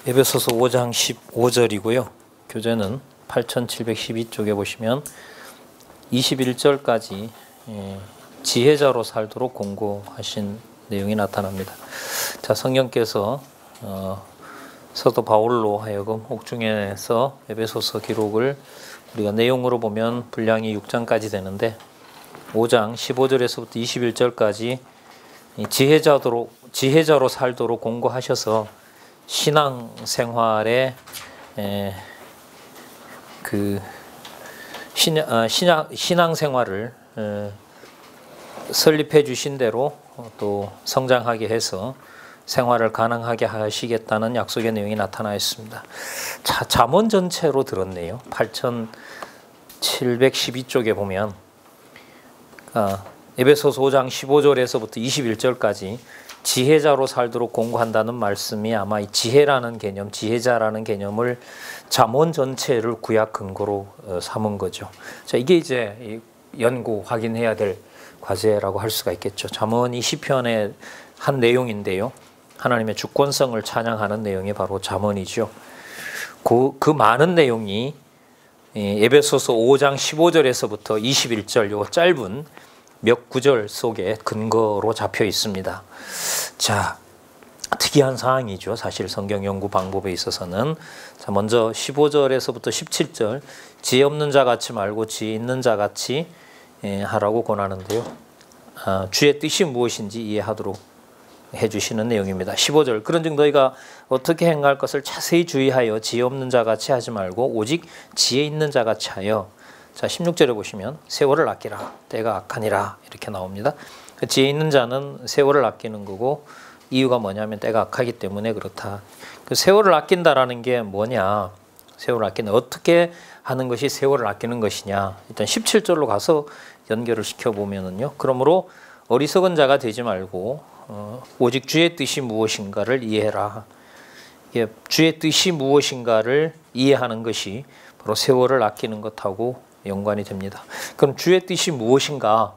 에베소서 5장 15절이고요. 교재는 8712쪽에 보시면 21절까지 지혜자로 살도록 권고하신 내용이 나타납니다. 자, 성령께서 사도 바울로 하여금 옥중에서 에베소서 기록을 우리가 내용으로 보면 분량이 6장까지 되는데 5장 15절에서부터 21절까지 지혜자로 살도록 권고하셔서 신앙 생활에 신앙 생활을 설립해 주신 대로 또 성장하게 해서 생활을 가능하게 하시겠다는 약속의 내용이 나타나 있습니다. 자, 잠언 전체로 들었네요. 8712쪽에 보면 에베소서 5장 15절에서부터 21절까지 지혜자로 살도록 권고한다는 말씀이 아마 이 지혜라는 개념, 지혜자라는 개념을 잠언 전체를 구약 근거로 삼은 거죠. 자, 이게 이제 연구 확인해야 될 과제라고 할 수가 있겠죠. 잠언이 시편의 한 내용인데요. 하나님의 주권성을 찬양하는 내용이 바로 잠언이죠. 그 많은 내용이 에베소서 5장 15절에서부터 21절 요 짧은 몇 구절 속에 근거로 잡혀 있습니다. 자, 특이한 사항이죠. 사실 성경 연구 방법에 있어서는. 자, 먼저 15절에서부터 17절 지혜 없는 자 같이 말고 지혜 있는 자 같이 하라고 권하는데요. 주의 뜻이 무엇인지 이해하도록 해주시는 내용입니다. 15절 그런즉 너희가 어떻게 행할 것을 자세히 주의하여 지혜 없는 자 같이 하지 말고 오직 지혜 있는 자 같이 하여. 자, 16절에 보시면 세월을 아끼라 때가 악하니라 이렇게 나옵니다. 지혜 있는 자는 세월을 아끼는 거고 이유가 뭐냐면 때가 악하기 때문에 그렇다. 그 세월을 아낀다라는 게 뭐냐? 세월을 아끼는 어떻게 하는 것이 세월을 아끼는 것이냐? 일단 17절로 가서 연결을 시켜 보면은요. 그러므로 어리석은 자가 되지 말고 오직 주의 뜻이 무엇인가를 이해해라. 이게 주의 뜻이 무엇인가를 이해하는 것이 바로 세월을 아끼는 것하고 연관이 됩니다. 그럼 주의 뜻이 무엇인가?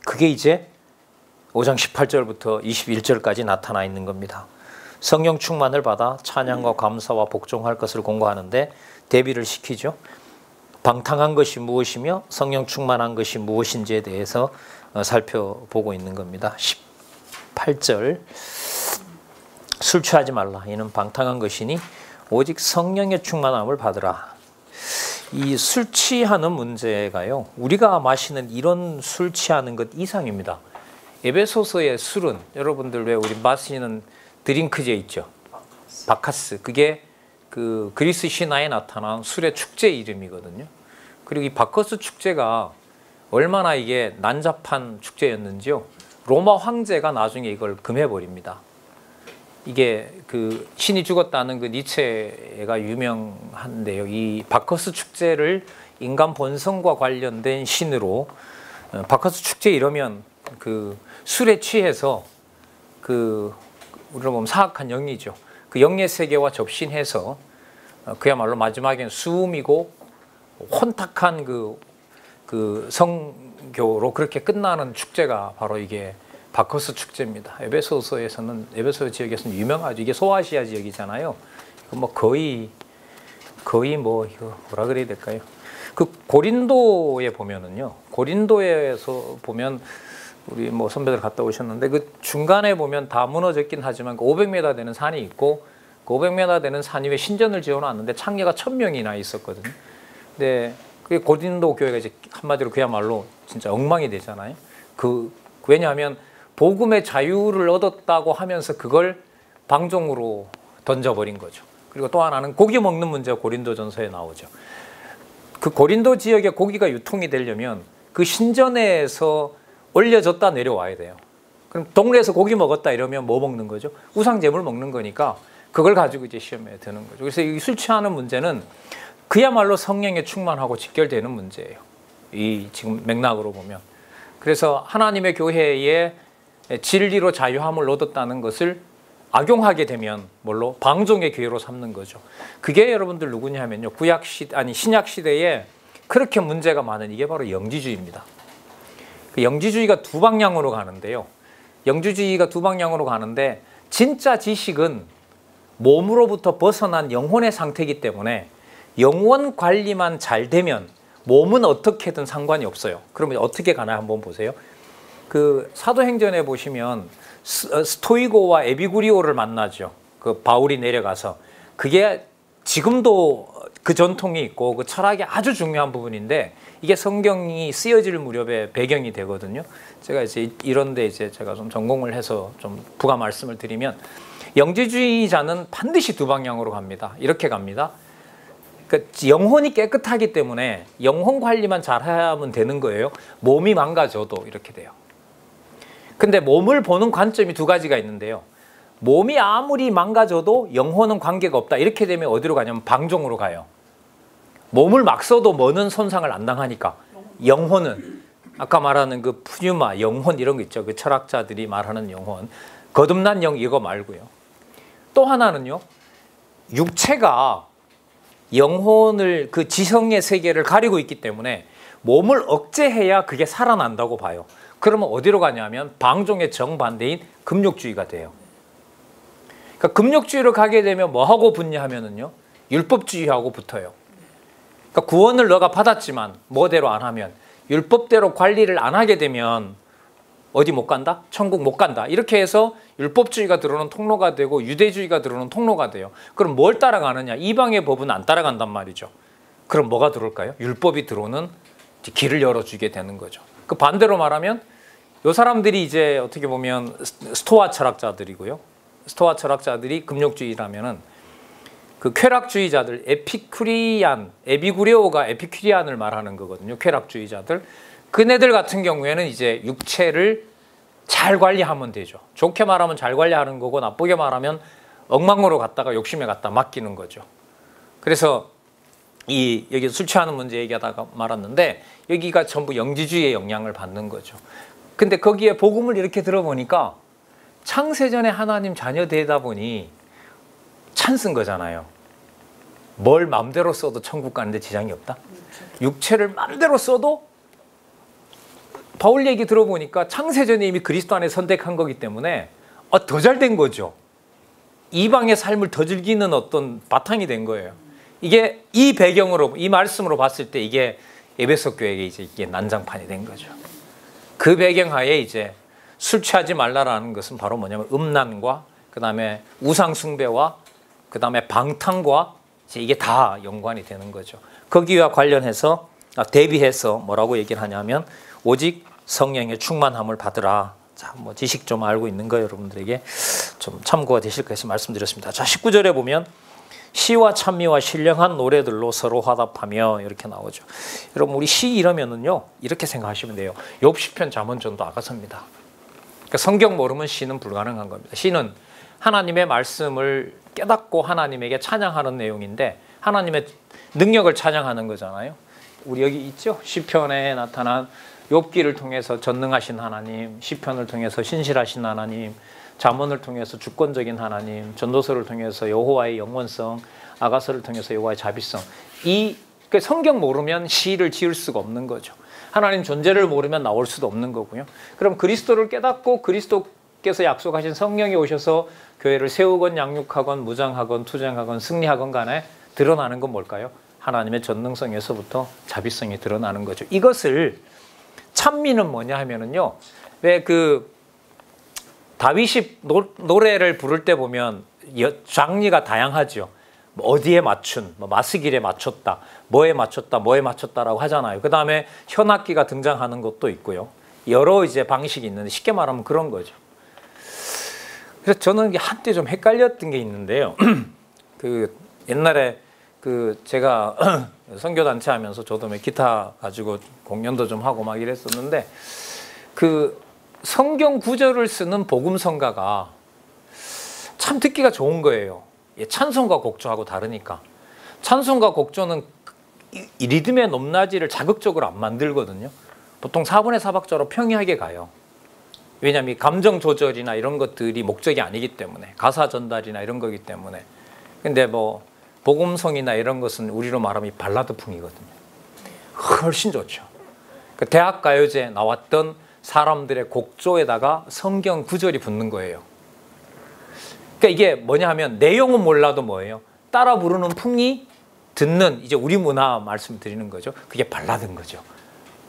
그게 이제 5장 18절부터 21절까지 나타나 있는 겁니다. 성령 충만을 받아 찬양과 감사와 복종할 것을 권고하는데 대비를 시키죠. 방탕한 것이 무엇이며 성령 충만한 것이 무엇인지에 대해서 살펴보고 있는 겁니다. 18절 술 취하지 말라. 이는 방탕한 것이니 오직 성령의 충만함을 받으라. 이 술 취하는 문제가요. 우리가 마시는 이런 술 취하는 것 이상입니다. 에베소서의 술은 여러분들 왜 우리 마시는 드링크제 있죠? 바카스. 그게 그 그리스 신화에 나타난 술의 축제 이름이거든요. 그리고 이 바커스 축제가 얼마나 이게 난잡한 축제였는지요. 로마 황제가 나중에 이걸 금해버립니다. 이게 그 신이 죽었다는 그 니체가 유명한데요. 이 바커스 축제를 인간 본성과 관련된 신으로 바커스 축제 이러면 그 술에 취해서 그 우리로 보면 사악한 영이죠. 그 영의 세계와 접신해서 그야말로 마지막엔 수음이고 혼탁한 그 성교로 그렇게 끝나는 축제가 바로 이게 바커스 축제입니다. 에베소서에서는 에베소 지역에서는 유명하죠. 이게 소아시아 지역이잖아요. 뭐 거의 뭐 이거 뭐라 그래야 될까요? 그 고린도에 보면은요. 고린도에서 보면 우리 뭐 선배들 갔다 오셨는데 그 중간에 보면 다 무너졌긴 하지만 그 500m 되는 산이 있고 그 500m 되는 산 위에 신전을 지어놨는데 창녀가 1000명이나 있었거든요. 근데 그 고린도 교회가 이제 한마디로 그야말로 진짜 엉망이 되잖아요. 왜냐하면 복음의 자유를 얻었다고 하면서 그걸 방종으로 던져버린 거죠. 그리고 또 하나는 고기 먹는 문제가 고린도전서에 나오죠. 그 고린도 지역에 고기가 유통이 되려면 그 신전에서 올려졌다 내려와야 돼요. 그럼 동네에서 고기 먹었다 이러면 뭐 먹는 거죠? 우상제물 먹는 거니까 그걸 가지고 이제 시험에 드는 거죠. 그래서 이 술 취하는 문제는 그야말로 성령에 충만하고 직결되는 문제예요. 이 지금 맥락으로 보면. 그래서 하나님의 교회에 진리로 자유함을 얻었다는 것을 악용하게 되면 뭘로? 방종의 기회로 삼는 거죠. 그게 여러분들 누구냐면요. 신약 시대에 그렇게 문제가 많은 이게 바로 영지주의입니다. 그 영지주의가 두 방향으로 가는데요. 영지주의가 두 방향으로 가는데 진짜 지식은 몸으로부터 벗어난 영혼의 상태이기 때문에 영혼 관리만 잘 되면 몸은 어떻게든 상관이 없어요. 그러면 어떻게 가나 한번 보세요. 그 사도행전에 보시면 스토이고와 에비구리오를 만나죠. 그 바울이 내려가서 그게 지금도 그 전통이 있고 그 철학이 아주 중요한 부분인데 이게 성경이 쓰여질 무렵에 배경이 되거든요. 제가 이제 이런데 이제 제가 좀 전공을 해서 좀 부가 말씀을 드리면 영지주의자는 반드시 두 방향으로 갑니다. 이렇게 갑니다. 그러니까 영혼이 깨끗하기 때문에 영혼 관리만 잘하면 되는 거예요. 몸이 망가져도 이렇게 돼요. 근데 몸을 보는 관점이 두 가지가 있는데요. 몸이 아무리 망가져도 영혼은 관계가 없다. 이렇게 되면 어디로 가냐면 방종으로 가요. 몸을 막 써도 뭐는 손상을 안 당하니까. 영혼은 아까 말하는 그 푸뉴마, 영혼 이런 거 있죠. 그 철학자들이 말하는 영혼. 거듭난 영 이거 말고요. 또 하나는요. 육체가 영혼을 그 지성의 세계를 가리고 있기 때문에 몸을 억제해야 그게 살아난다고 봐요. 그러면 어디로 가냐면 방종의 정반대인 금욕주의가 돼요. 그러니까 금욕주의로 가게 되면 뭐하고 붙냐 하면은요. 율법주의하고 붙어요. 그러니까 구원을 너가 받았지만 뭐대로 안 하면 율법대로 관리를 안 하게 되면 어디 못 간다? 천국 못 간다. 이렇게 해서 율법주의가 들어오는 통로가 되고 유대주의가 들어오는 통로가 돼요. 그럼 뭘 따라가느냐? 이방의 법은 안 따라간단 말이죠. 그럼 뭐가 들어올까요? 율법이 들어오는 길을 열어주게 되는 거죠. 그 반대로 말하면 이 사람들이 이제 어떻게 보면 스토아 철학자들이고요. 스토아 철학자들이 금욕주의라면은 그 쾌락주의자들 에피쿠리안, 에비구레오가 에피큐리안을 말하는 거거든요. 쾌락주의자들. 그네들 같은 경우에는 이제 육체를 잘 관리하면 되죠. 좋게 말하면 잘 관리하는 거고 나쁘게 말하면 엉망으로 갔다가 욕심에 갔다 맡기는 거죠. 그래서 여기 술 취하는 문제 얘기하다가 말았는데 여기가 전부 영지주의의 영향을 받는 거죠. 근데 거기에 복음을 이렇게 들어보니까 창세전에 하나님 자녀 되다 보니 찬스인 거잖아요. 뭘 마음대로 써도 천국 가는데 지장이 없다. 육체를 마음대로 써도 바울 얘기 들어보니까 창세전에 이미 그리스도 안에 선택한 거기 때문에 더 잘 된 거죠. 이방의 삶을 더 즐기는 어떤 바탕이 된 거예요. 이게 이 배경으로 이 말씀으로 봤을 때 이게 에베소 교회에 이제 이게 난장판이 된 거죠. 그 배경하에 이제 술 취하지 말라라는 것은 바로 뭐냐면 음란과 그다음에 우상 숭배와 그다음에 방탕과 이게 다 연관이 되는 거죠. 거기와 관련해서 대비해서 뭐라고 얘기를 하냐면 오직 성령의 충만함을 받으라. 자, 뭐 지식 좀 알고 있는 거 여러분들에게 좀 참고가 되실 것을 말씀드렸습니다. 자, 19절에 보면 시와 찬미와 신령한 노래들로 서로 화답하며 이렇게 나오죠. 여러분 우리 시 이러면은요 이렇게 생각하시면 돼요. 욥 시편 잠언전도 아가서입니다. 그러니까 성경 모르면 시는 불가능한 겁니다. 시는 하나님의 말씀을 깨닫고 하나님에게 찬양하는 내용인데 하나님의 능력을 찬양하는 거잖아요. 우리 여기 있죠. 시편에 나타난 욥기를 통해서 전능하신 하나님, 시편을 통해서 신실하신 하나님, 잠언을 통해서 주권적인 하나님, 전도서를 통해서 여호와의 영원성, 아가서를 통해서 여호와의 자비성. 그 성경 모르면 시를 지을 수가 없는 거죠. 하나님 존재를 모르면 나올 수도 없는 거고요. 그럼 그리스도를 깨닫고 그리스도께서 약속하신 성령이 오셔서 교회를 세우건 양육하건 무장하건 투쟁하건 승리하건 간에 드러나는 건 뭘까요? 하나님의 전능성에서부터 자비성이 드러나는 거죠. 이것을 찬미는 뭐냐 하면은요. 왜 그 다윗이 노래를 부를 때 보면 장르가 다양하죠. 어디에 맞춘, 마스길에 맞췄다, 뭐에 맞췄다, 뭐에 맞췄다라고 하잖아요. 그 다음에 현악기가 등장하는 것도 있고요. 여러 이제 방식이 있는데 쉽게 말하면 그런 거죠. 그래서 저는 한때 좀 헷갈렸던 게 있는데요. 그 옛날에 그 제가 선교단체 하면서 저도 기타 가지고 공연도 좀 하고 막 이랬었는데 그 성경 구절을 쓰는 복음성가가 참 듣기가 좋은 거예요. 찬송과 곡조하고 다르니까. 찬송과 곡조는 이 리듬의 높낮이를 자극적으로 안 만들거든요. 보통 4분의 4박자로 평이하게 가요. 왜냐하면 감정 조절이나 이런 것들이 목적이 아니기 때문에 가사 전달이나 이런 거기 때문에. 근데 뭐 복음성이나 이런 것은 우리로 말하면 발라드풍이거든요. 훨씬 좋죠. 그 대학 가요제에 나왔던 사람들의 곡조에다가 성경 구절이 붙는 거예요. 그러니까 이게 뭐냐 하면 내용은 몰라도 뭐예요? 따라 부르는 풍이 듣는 이제 우리 문화 말씀드리는 거죠. 그게 발라드인 거죠.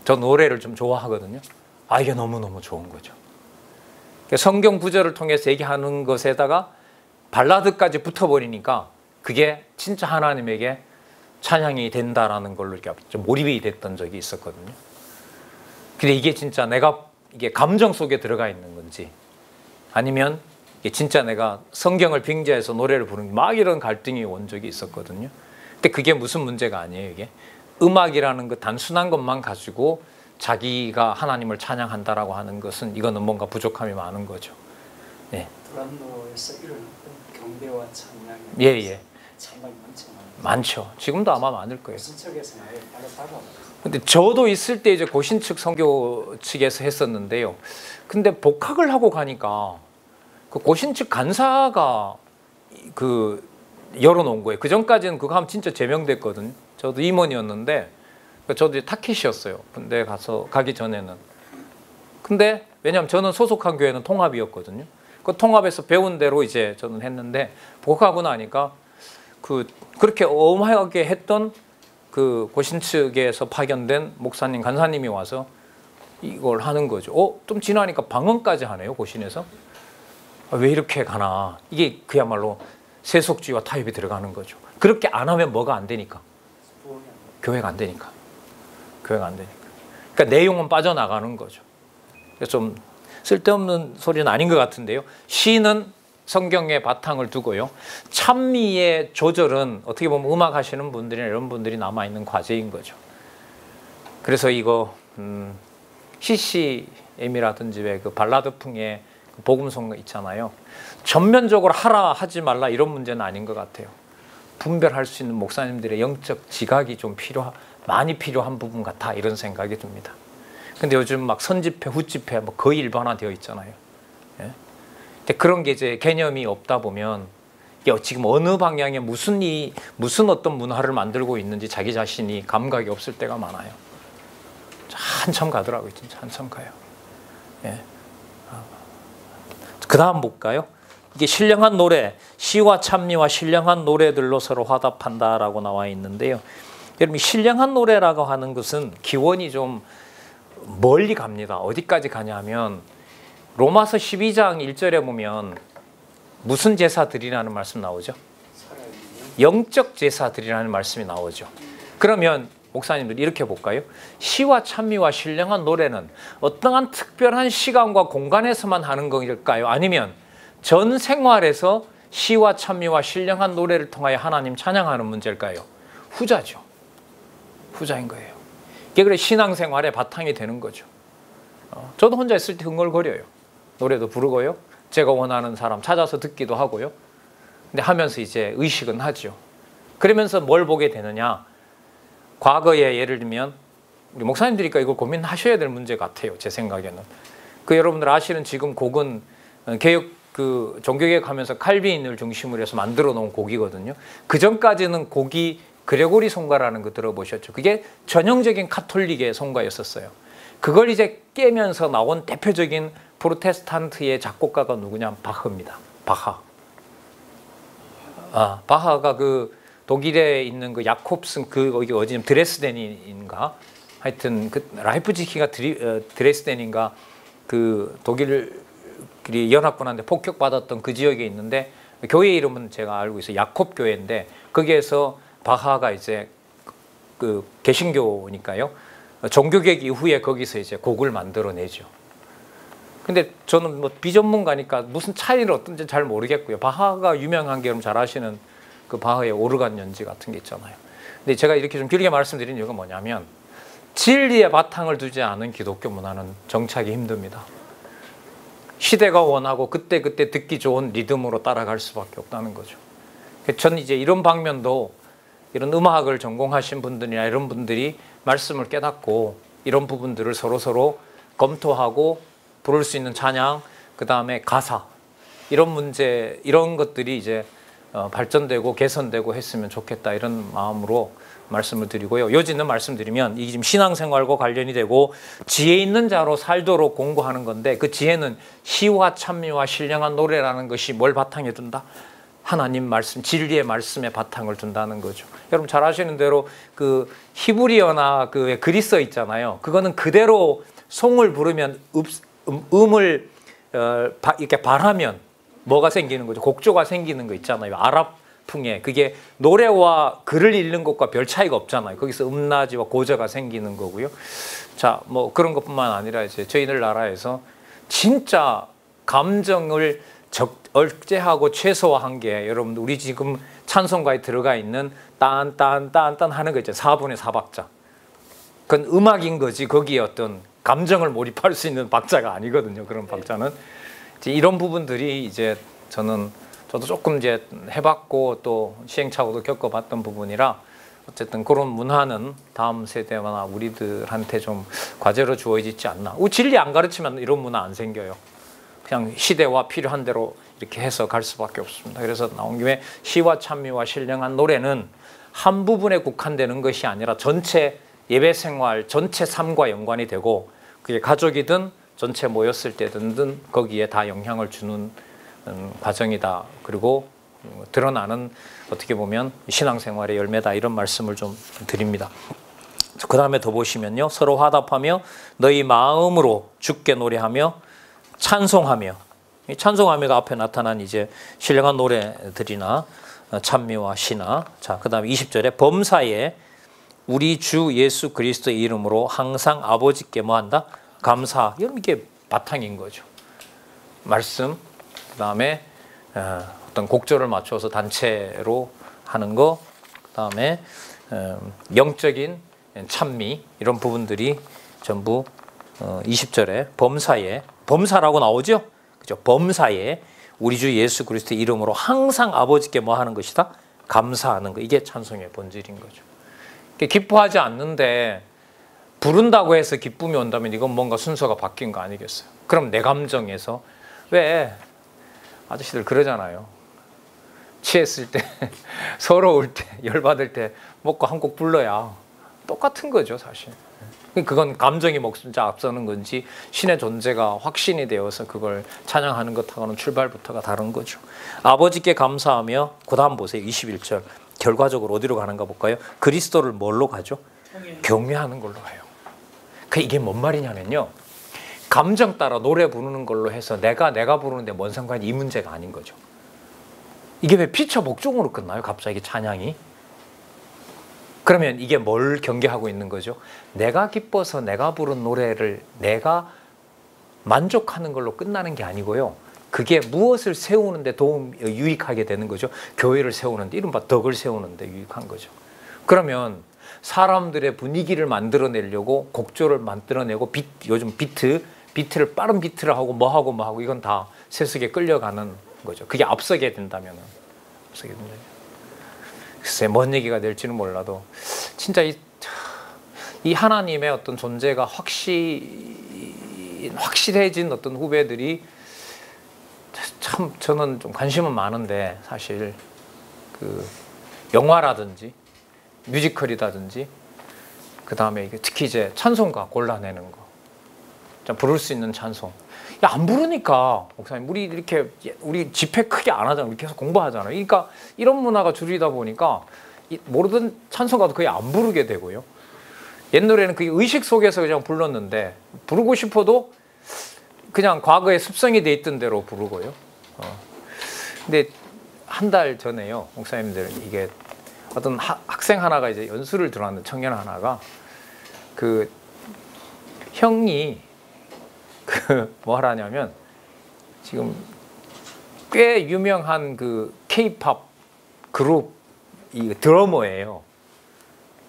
저 노래를 좀 좋아하거든요. 아, 이게 너무너무 좋은 거죠. 그러니까 성경 구절을 통해서 얘기하는 것에다가 발라드까지 붙어버리니까 그게 진짜 하나님에게 찬양이 된다라는 걸로 이렇게 좀 몰입이 됐던 적이 있었거든요. 근데 이게 진짜 내가 이게 감정 속에 들어가 있는 건지 아니면 이게 진짜 내가 성경을 빙자해서 노래를 부르는 막 이런 갈등이 온 적이 있었거든요. 근데 그게 무슨 문제가 아니에요. 이게 음악이라는 그 단순한 것만 가지고 자기가 하나님을 찬양한다라고 하는 것은 이거는 뭔가 부족함이 많은 거죠. 예. 브란노에서 이런 경배와 찬양이 예. 상당히 많잖아요. 많죠. 지금도 아마 많을 거예요. 고신측에서는 아예 다르다고. 근데 저도 있을 때 이제 고신측 선교 측에서 했었는데요. 근데 복학을 하고 가니까 그 고신측 간사가 그 열어놓은 거예요. 그 전까지는 그거 하면 진짜 제명됐거든요. 저도 임원이었는데 저도 타켓이었어요. 군대 가기 전에는. 근데 왜냐하면 저는 소속한 교회는 통합이었거든요. 그 통합에서 배운 대로 이제 저는 했는데 복학하고 나니까 그렇게 엄하게 했던 그 고신 측에서 파견된 목사님, 간사님이 와서 이걸 하는 거죠. 좀 지나니까 방언까지 하네요, 고신에서. 왜 이렇게 가나. 이게 그야말로 세속주의와 타협이 들어가는 거죠. 그렇게 안 하면 뭐가 안 되니까? 교회가 안 되니까. 교회가 안 되니까. 그러니까 내용은 빠져나가는 거죠. 그래서 좀 쓸데없는 소리는 아닌 것 같은데요. 시는 성경의 바탕을 두고요. 찬미의 조절은 어떻게 보면 음악 하시는 분들이나 이런 분들이 남아있는 과제인 거죠. 그래서 이거 CCM이라든지 왜 그 발라드풍의 복음송 있잖아요. 전면적으로 하라 하지 말라 이런 문제는 아닌 것 같아요. 분별할 수 있는 목사님들의 영적 지각이 좀 많이 필요한 부분 같아 이런 생각이 듭니다. 근데 요즘 막 선집회, 후집회 뭐 거의 일반화되어 있잖아요. 예? 근데 그런 게 이제 개념이 없다 보면 지금 어느 방향에 무슨 어떤 문화를 만들고 있는지 자기 자신이 감각이 없을 때가 많아요. 한참 가더라고요. 진짜 한참 가요. 예. 그 다음 볼까요? 이게 신령한 노래, 시와 찬미와 신령한 노래들로 서로 화답한다라고 나와 있는데요. 여러분 신령한 노래라고 하는 것은 기원이 좀 멀리 갑니다. 어디까지 가냐면 로마서 12장 1절에 보면 무슨 제사 드리라는 말씀 나오죠? 영적 제사 드리라는 말씀이 나오죠. 그러면 목사님들 이렇게 볼까요? 시와 찬미와 신령한 노래는 어떠한 특별한 시간과 공간에서만 하는 걸까요? 아니면 전 생활에서 시와 찬미와 신령한 노래를 통하여 하나님 찬양하는 문제일까요? 후자죠. 후자인 거예요. 이게 그래 신앙생활의 바탕이 되는 거죠. 저도 혼자 있을 때 흥얼거려요. 노래도 부르고요. 제가 원하는 사람 찾아서 듣기도 하고요. 근데 하면서 이제 의식은 하죠. 그러면서 뭘 보게 되느냐? 과거에 예를 들면 우리 목사님들이니까 이걸 고민하셔야 될 문제 같아요. 제 생각에는. 여러분들 아시는 지금 곡은 개혁 종교개혁 하면서 칼빈을 중심으로 해서 만들어 놓은 곡이거든요. 그 전까지는 곡이 그레고리 성가라는 거 들어보셨죠? 그게 전형적인 카톨릭의 성가였었어요. 그걸 이제 깨면서 나온 대표적인 프로테스탄트의 작곡가가 누구냐? 바흐입니다. 바하. 바하가 독일에 있는 야콥슨 거기 어디 드레스덴인가? 하여튼 라이프치히가 드레스덴인가 독일이 연합군한테 폭격받았던 그 지역에 있는데 교회 이름은 제가 알고 있어요. 야콥 교회인데 거기에서 바하가 이제 개신교니까요. 종교개혁 이후에 거기서 이제 곡을 만들어내죠. 근데 저는 비전문가니까 무슨 차이는 어떤지 잘 모르겠고요. 바하가 유명한 게 여러분 잘 아시는 바하의 오르간 연지 같은 게 있잖아요. 근데 제가 이렇게 좀 길게 말씀드린 이유가 뭐냐면 진리의 바탕을 두지 않은 기독교 문화는 정착이 힘듭니다. 시대가 원하고 그때 듣기 좋은 리듬으로 따라갈 수밖에 없다는 거죠. 저는 이제 이런 방면도 이런 음악을 전공하신 분들이나 이런 분들이 말씀을 깨닫고 이런 부분들을 서로 검토하고 부를 수 있는 찬양, 그 다음에 가사 이런 문제 이런 것들이 이제 발전되고 개선되고 했으면 좋겠다 이런 마음으로 말씀을 드리고요. 요지는 말씀드리면 이게 지금 신앙생활과 관련이 되고 지혜 있는 자로 살도록 공부하는 건데 그 지혜는 시와 찬미와 신령한 노래라는 것이 뭘 바탕에 둔다? 하나님 말씀, 진리의 말씀에 바탕을 둔다는 거죠. 여러분 잘 아시는 대로 그 히브리어나 그 그리스어 있잖아요. 그거는 그대로 송을 부르면 음을 이렇게 발하면 뭐가 생기는 거죠? 곡조가 생기는 거 있잖아요. 아랍풍에 그게 노래와 글을 읽는 것과 별 차이가 없잖아요. 거기서 음낮이와 고저가 생기는 거고요. 자, 뭐 그런 것뿐만 아니라 이제 저희들 나라에서 진짜 감정을 억제하고 최소화한 게 여러분 우리 지금 찬송가에 들어가 있는 딴딴딴딴 하는 거 있죠. 4분의 4박자. 그건 음악인 거지 거기에 어떤 감정을 몰입할 수 있는 박자가 아니거든요. 그런 박자는 이제 이런 부분들이 이제 저도 조금 이제 해봤고 또 시행착오도 겪어봤던 부분이라 어쨌든 그런 문화는 다음 세대나 우리들한테 좀 과제로 주어지지 않나. 진리 안 가르치면 이런 문화 안 생겨요. 그냥 시대와 필요한 대로 이렇게 해서 갈 수밖에 없습니다. 그래서 나온 김에 시와 찬미와 신령한 노래는 한 부분에 국한되는 것이 아니라 전체 예배 생활, 전체 삶과 연관이 되고 그게 가족이든 전체 모였을 때든 거기에 다 영향을 주는 과정이다. 그리고 드러나는 어떻게 보면 신앙생활의 열매다. 이런 말씀을 좀 드립니다. 그 다음에 더 보시면요. 서로 화답하며 너희 마음으로 주께 노래하며 찬송하며, 이 찬송하며가 앞에 나타난 이제 신령한 노래들이나 찬미와 시나, 자, 그 다음에 20절에 범사에 우리 주 예수 그리스도의 이름으로 항상 아버지께 뭐 한다? 감사. 이게 바탕인 거죠. 말씀, 그 다음에 어떤 곡절을 맞춰서 단체로 하는 거, 그 다음에 영적인 찬미, 이런 부분들이 전부 20절에 범사에, 범사라고 나오죠? 그죠? 범사에 우리 주 예수 그리스도의 이름으로 항상 아버지께 뭐 하는 것이다? 감사하는 거. 이게 찬송의 본질인 거죠. 기뻐하지 않는데 부른다고 해서 기쁨이 온다면 이건 뭔가 순서가 바뀐 거 아니겠어요? 그럼 내 감정에서 왜 아저씨들 그러잖아요. 취했을 때, 서러울 때, 열받을 때 먹고 한 곡 불러야 똑같은 거죠, 사실. 그건 감정이 목숨자 앞서는 건지 신의 존재가 확신이 되어서 그걸 찬양하는 것하고는 출발부터가 다른 거죠. 아버지께 감사하며 그 다음 보세요. 21절. 결과적으로 어디로 가는가 볼까요? 그리스도를 뭘로 가죠? 경외하는 걸로 가요. 이게 뭔 말이냐면요. 감정 따라 노래 부르는 걸로 해서 내가 부르는데 뭔 상관이 이 문제가 아닌 거죠. 이게 왜 피처 목적으로 끝나요? 갑자기 찬양이? 그러면 이게 뭘 경계하고 있는 거죠? 내가 기뻐서 내가 부른 노래를 내가 만족하는 걸로 끝나는 게 아니고요. 그게 무엇을 세우는데 유익하게 되는 거죠? 교회를 세우는데, 이른바 덕을 세우는데 유익한 거죠. 그러면 사람들의 분위기를 만들어내려고 곡조를 만들어내고 요즘 비트를 빠른 비트를 하고 뭐하고 이건 다 세속에 끌려가는 거죠. 그게 앞서게 된다면. 글쎄 뭔 얘기가 될지는 몰라도 진짜 이 하나님의 어떤 존재가 확실해진 어떤 후배들이 참 저는 좀 관심은 많은데 사실 그 영화라든지 뮤지컬이라든지 그 다음에 특히 이제 찬송가 골라내는 거, 부를 수 있는 찬송. 안 부르니까 목사님 우리 집회 크게 안 하잖아요. 우리 계속 공부하잖아요. 그러니까 이런 문화가 줄이다 보니까 모르던 찬송가도 거의 안 부르게 되고요. 옛날에는 그게 의식 속에서 그냥 불렀는데 부르고 싶어도 그냥 과거에 습성이 돼 있던 대로 부르고요. 근데 한 달 전에요, 목사님들 이게 어떤 학생 하나가 이제 연수를 들어왔는데 청년 하나가 그 형이 뭐 하라냐면 지금 꽤 유명한 그 K-팝 그룹 이 드러머예요.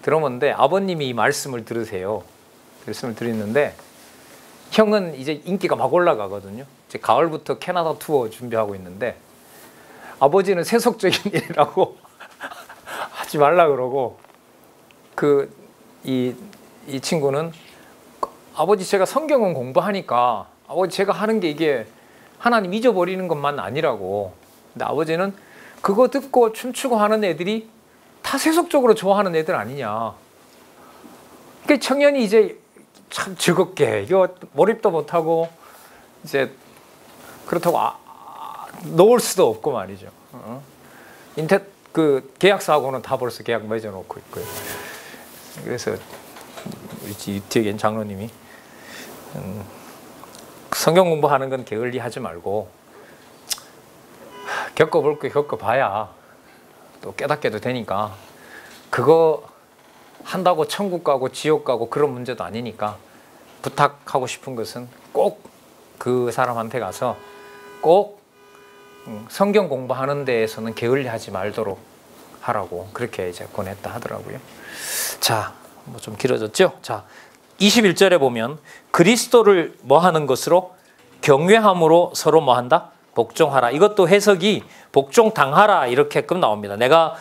드러머인데 아버님이 이 말씀을 들으세요. 말씀을 드리는데 형은 이제 인기가 막 올라가거든요. 이제 가을부터 캐나다 투어 준비하고 있는데 아버지는 세속적인 일이라고 하지 말라 그러고 이 친구는 아버지 제가 성경은 공부하니까 아버지 제가 하는 게 이게 하나님 잊어버리는 것만 아니라고. 근데 아버지는 그거 듣고 춤추고 하는 애들이 다 세속적으로 좋아하는 애들 아니냐. 그러니까 청년이 이제 참 즐겁게 이거 몰입도 못하고 이제 그렇다고 놓을 수도 없고 말이죠. 그 계약서하고는 다 벌써 계약 맺어놓고 있고요. 그래서 우리 뒤에 계신 장로님이 성경 공부하는 건 게을리하지 말고 겪어볼 거 겪어봐야 또 깨닫게도 되니까 그거 한다고 천국 가고 지옥 가고 그런 문제도 아니니까 부탁하고 싶은 것은 꼭 그 사람한테 가서 꼭 성경 공부하는 데에서는 게을리하지 말도록 하라고 그렇게 이제 권했다 하더라고요. 자, 뭐 좀 길어졌죠? 자, 21절에 보면 그리스도를 뭐 하는 것으로? 경외함으로 서로 뭐 한다? 복종하라. 이것도 해석이 복종당하라 이렇게끔 나옵니다. 내가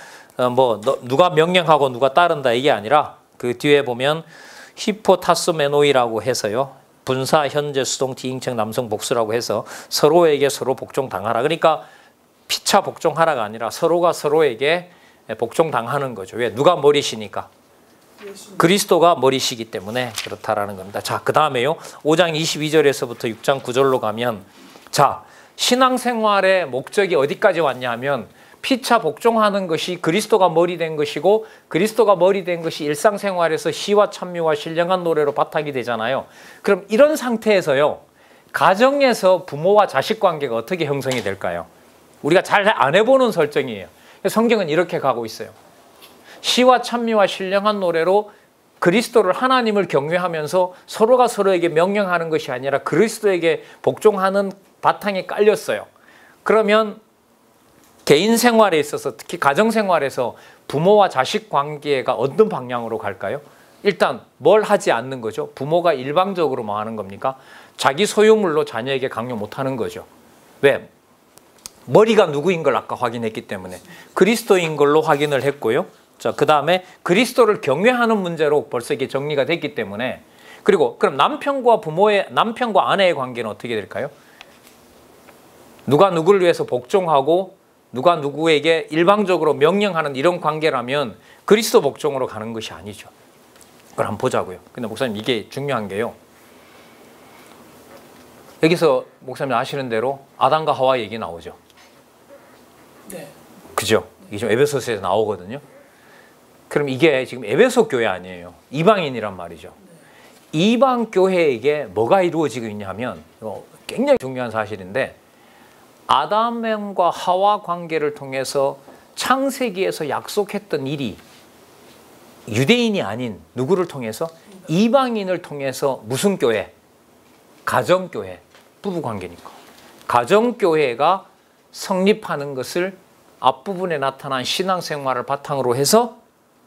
뭐 누가 명령하고 누가 따른다 이게 아니라 그 뒤에 보면 히포타스메노이라고 해서요. 분사, 현재, 수동, 디인称, 남성, 복수라고 해서 서로에게 서로 복종당하라. 그러니까 피차 복종하라가 아니라 서로가 서로에게 복종당하는 거죠. 왜? 누가 머리시니까. 그리스도가 머리시기 때문에 그렇다라는 겁니다. 자, 그 다음에요. 5장 22절에서부터 6장 9절로 가면 자, 신앙생활의 목적이 어디까지 왔냐 하면 피차 복종하는 것이 그리스도가 머리 된 것이고 그리스도가 머리 된 것이 일상생활에서 시와 찬미와 신령한 노래로 바탕이 되잖아요. 그럼 이런 상태에서요. 가정에서 부모와 자식 관계가 어떻게 형성이 될까요? 우리가 잘 안 해보는 설정이에요. 성경은 이렇게 가고 있어요. 시와 찬미와 신령한 노래로 그리스도를 하나님을 경외하면서 서로가 서로에게 명령하는 것이 아니라 그리스도에게 복종하는 바탕에 깔렸어요. 그러면 개인 생활에 있어서 특히 가정 생활에서 부모와 자식 관계가 어떤 방향으로 갈까요? 일단 뭘 하지 않는 거죠? 부모가 일방적으로 뭐 하는 겁니까? 자기 소유물로 자녀에게 강요 못하는 거죠. 왜? 머리가 누구인 걸 아까 확인했기 때문에 그리스도인 걸로 확인을 했고요. 자, 그 다음에 그리스도를 경외하는 문제로 벌써 이게 정리가 됐기 때문에 그리고 그럼 남편과 아내의 관계는 어떻게 될까요? 누가 누구를 위해서 복종하고 누가 누구에게 일방적으로 명령하는 이런 관계라면 그리스도 복종으로 가는 것이 아니죠. 그걸 한번 보자고요. 근데 목사님 이게 중요한 게요. 여기서 목사님 아시는 대로 아담과 하와 얘기 나오죠. 네. 그죠? 이게 좀 에베소서에서 나오거든요. 그럼 이게 지금 에베소 교회 아니에요. 이방인이란 말이죠. 이방 교회에게 뭐가 이루어지고 있냐면 굉장히 중요한 사실인데 아담과 하와 관계를 통해서 창세기에서 약속했던 일이 유대인이 아닌 누구를 통해서? 이방인을 통해서 무슨 교회? 가정교회, 부부관계니까. 가정교회가 성립하는 것을 앞부분에 나타난 신앙생활을 바탕으로 해서